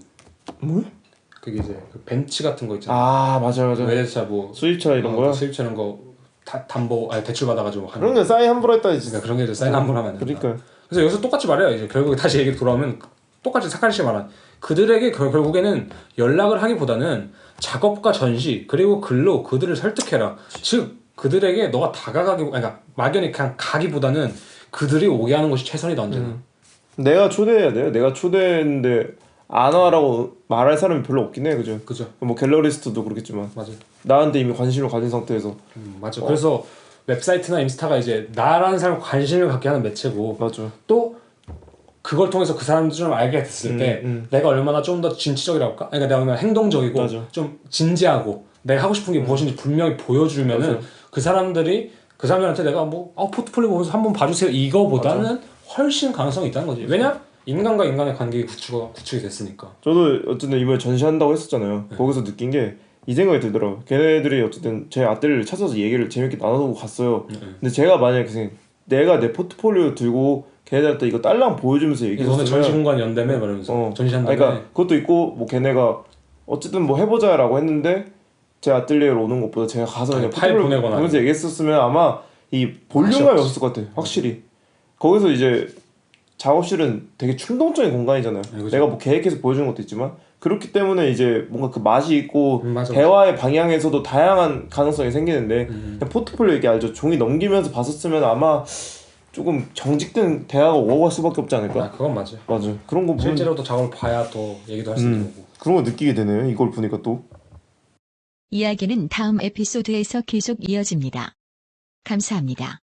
뭐? 그게 이제 그 벤치 같은 거 있잖아. 아 맞아. 외제차 뭐 수입차 이런 거야? 수입차 이런 거 담보 아니 대출 받아가지고 하는. 그런 게 사인 함부로 했다 진짜. 그러니까 그런 게 이제 사인 함부로 하면 안 된다. 그러니까 그래서 여기서 똑같이 말해요. 이제 결국에 다시 얘기 돌아오면 똑같이 사카리 씨가 말한 그들에게 결국에는 연락을 하기보다는 작업과 전시 그리고 글로 그들을 설득해라. 즉 그들에게 너가 다가가기 그러니까 막연히 그냥 가기보다는 그들이 오게 하는 것이 최선이다 언제나. 내가 초대해야 돼요. 내가 초대했는데 안 와라고 말할 사람이 별로 없긴 해, 그죠? 그죠. 뭐 갤러리스트도 그렇겠지만 맞아. 나한테 이미 관심을 가진 상태에서 맞아. 그래서 웹사이트나 인스타가 이제 나라는 사람 관심을 갖게 하는 매체고 맞아. 또 그걸 통해서 그 사람들 좀 알게 됐을 때 내가 얼마나 좀 더 진취적이라고 할까? 그러니까 내가 얼마나 행동적이고 맞아. 좀 진지하고 내가 하고 싶은 게 무엇인지 분명히 보여주면은 맞아. 그 사람들한테 내가 뭐 포트폴리오 보면서 한번 봐주세요 이거보다는 훨씬 가능성이 있다는 거지. 왜냐? 인간과 인간의 관계가 구축이 됐으니까. 저도 어쨌든 이번에 전시한다고 했었잖아요. 거기서 느낀 게 이 생각이 들더라고요. 걔네들이 어쨌든 제 아떼를 찾아서 얘기를 재밌게 나눠보고 갔어요. 근데 제가 만약에 내가 내 포트폴리오 들고 걔네들한테 이거 딸랑 보여주면서 너네 얘기했으면 전시공간 연대매 말하면서 전시한다며. 그러니까 그것도 있고 뭐 걔네가 어쨌든 뭐 해보자라고 했는데 제 아뜰리에로 오는 것보다 제가 가서 그냥 파일 포트폴리오 보내거나 보면서 얘기했었으면 아마 이 볼륨감이 없을 것 같아. 확실히 거기서 이제 작업실은 되게 충동적인 공간이잖아요. 그죠. 내가 뭐 계획해서 보여주는 것도 있지만 그렇기 때문에 이제 뭔가 그 맛이 있고 맞아. 대화의 방향에서도 다양한 가능성이 생기는데 그냥 포트폴리오 얘기 알죠. 종이 넘기면서 봤었으면 아마 조금 정직된 대화가 오갈 수밖에 없지 않을까? 그건 맞아. 맞아. 그런 거 보면 실제로도 작업을 봐야 또 얘기도 할 수 있는 거고. 그런 거 느끼게 되네요. 이걸 보니까 또. 이야기는 다음 에피소드에서 계속 이어집니다. 감사합니다.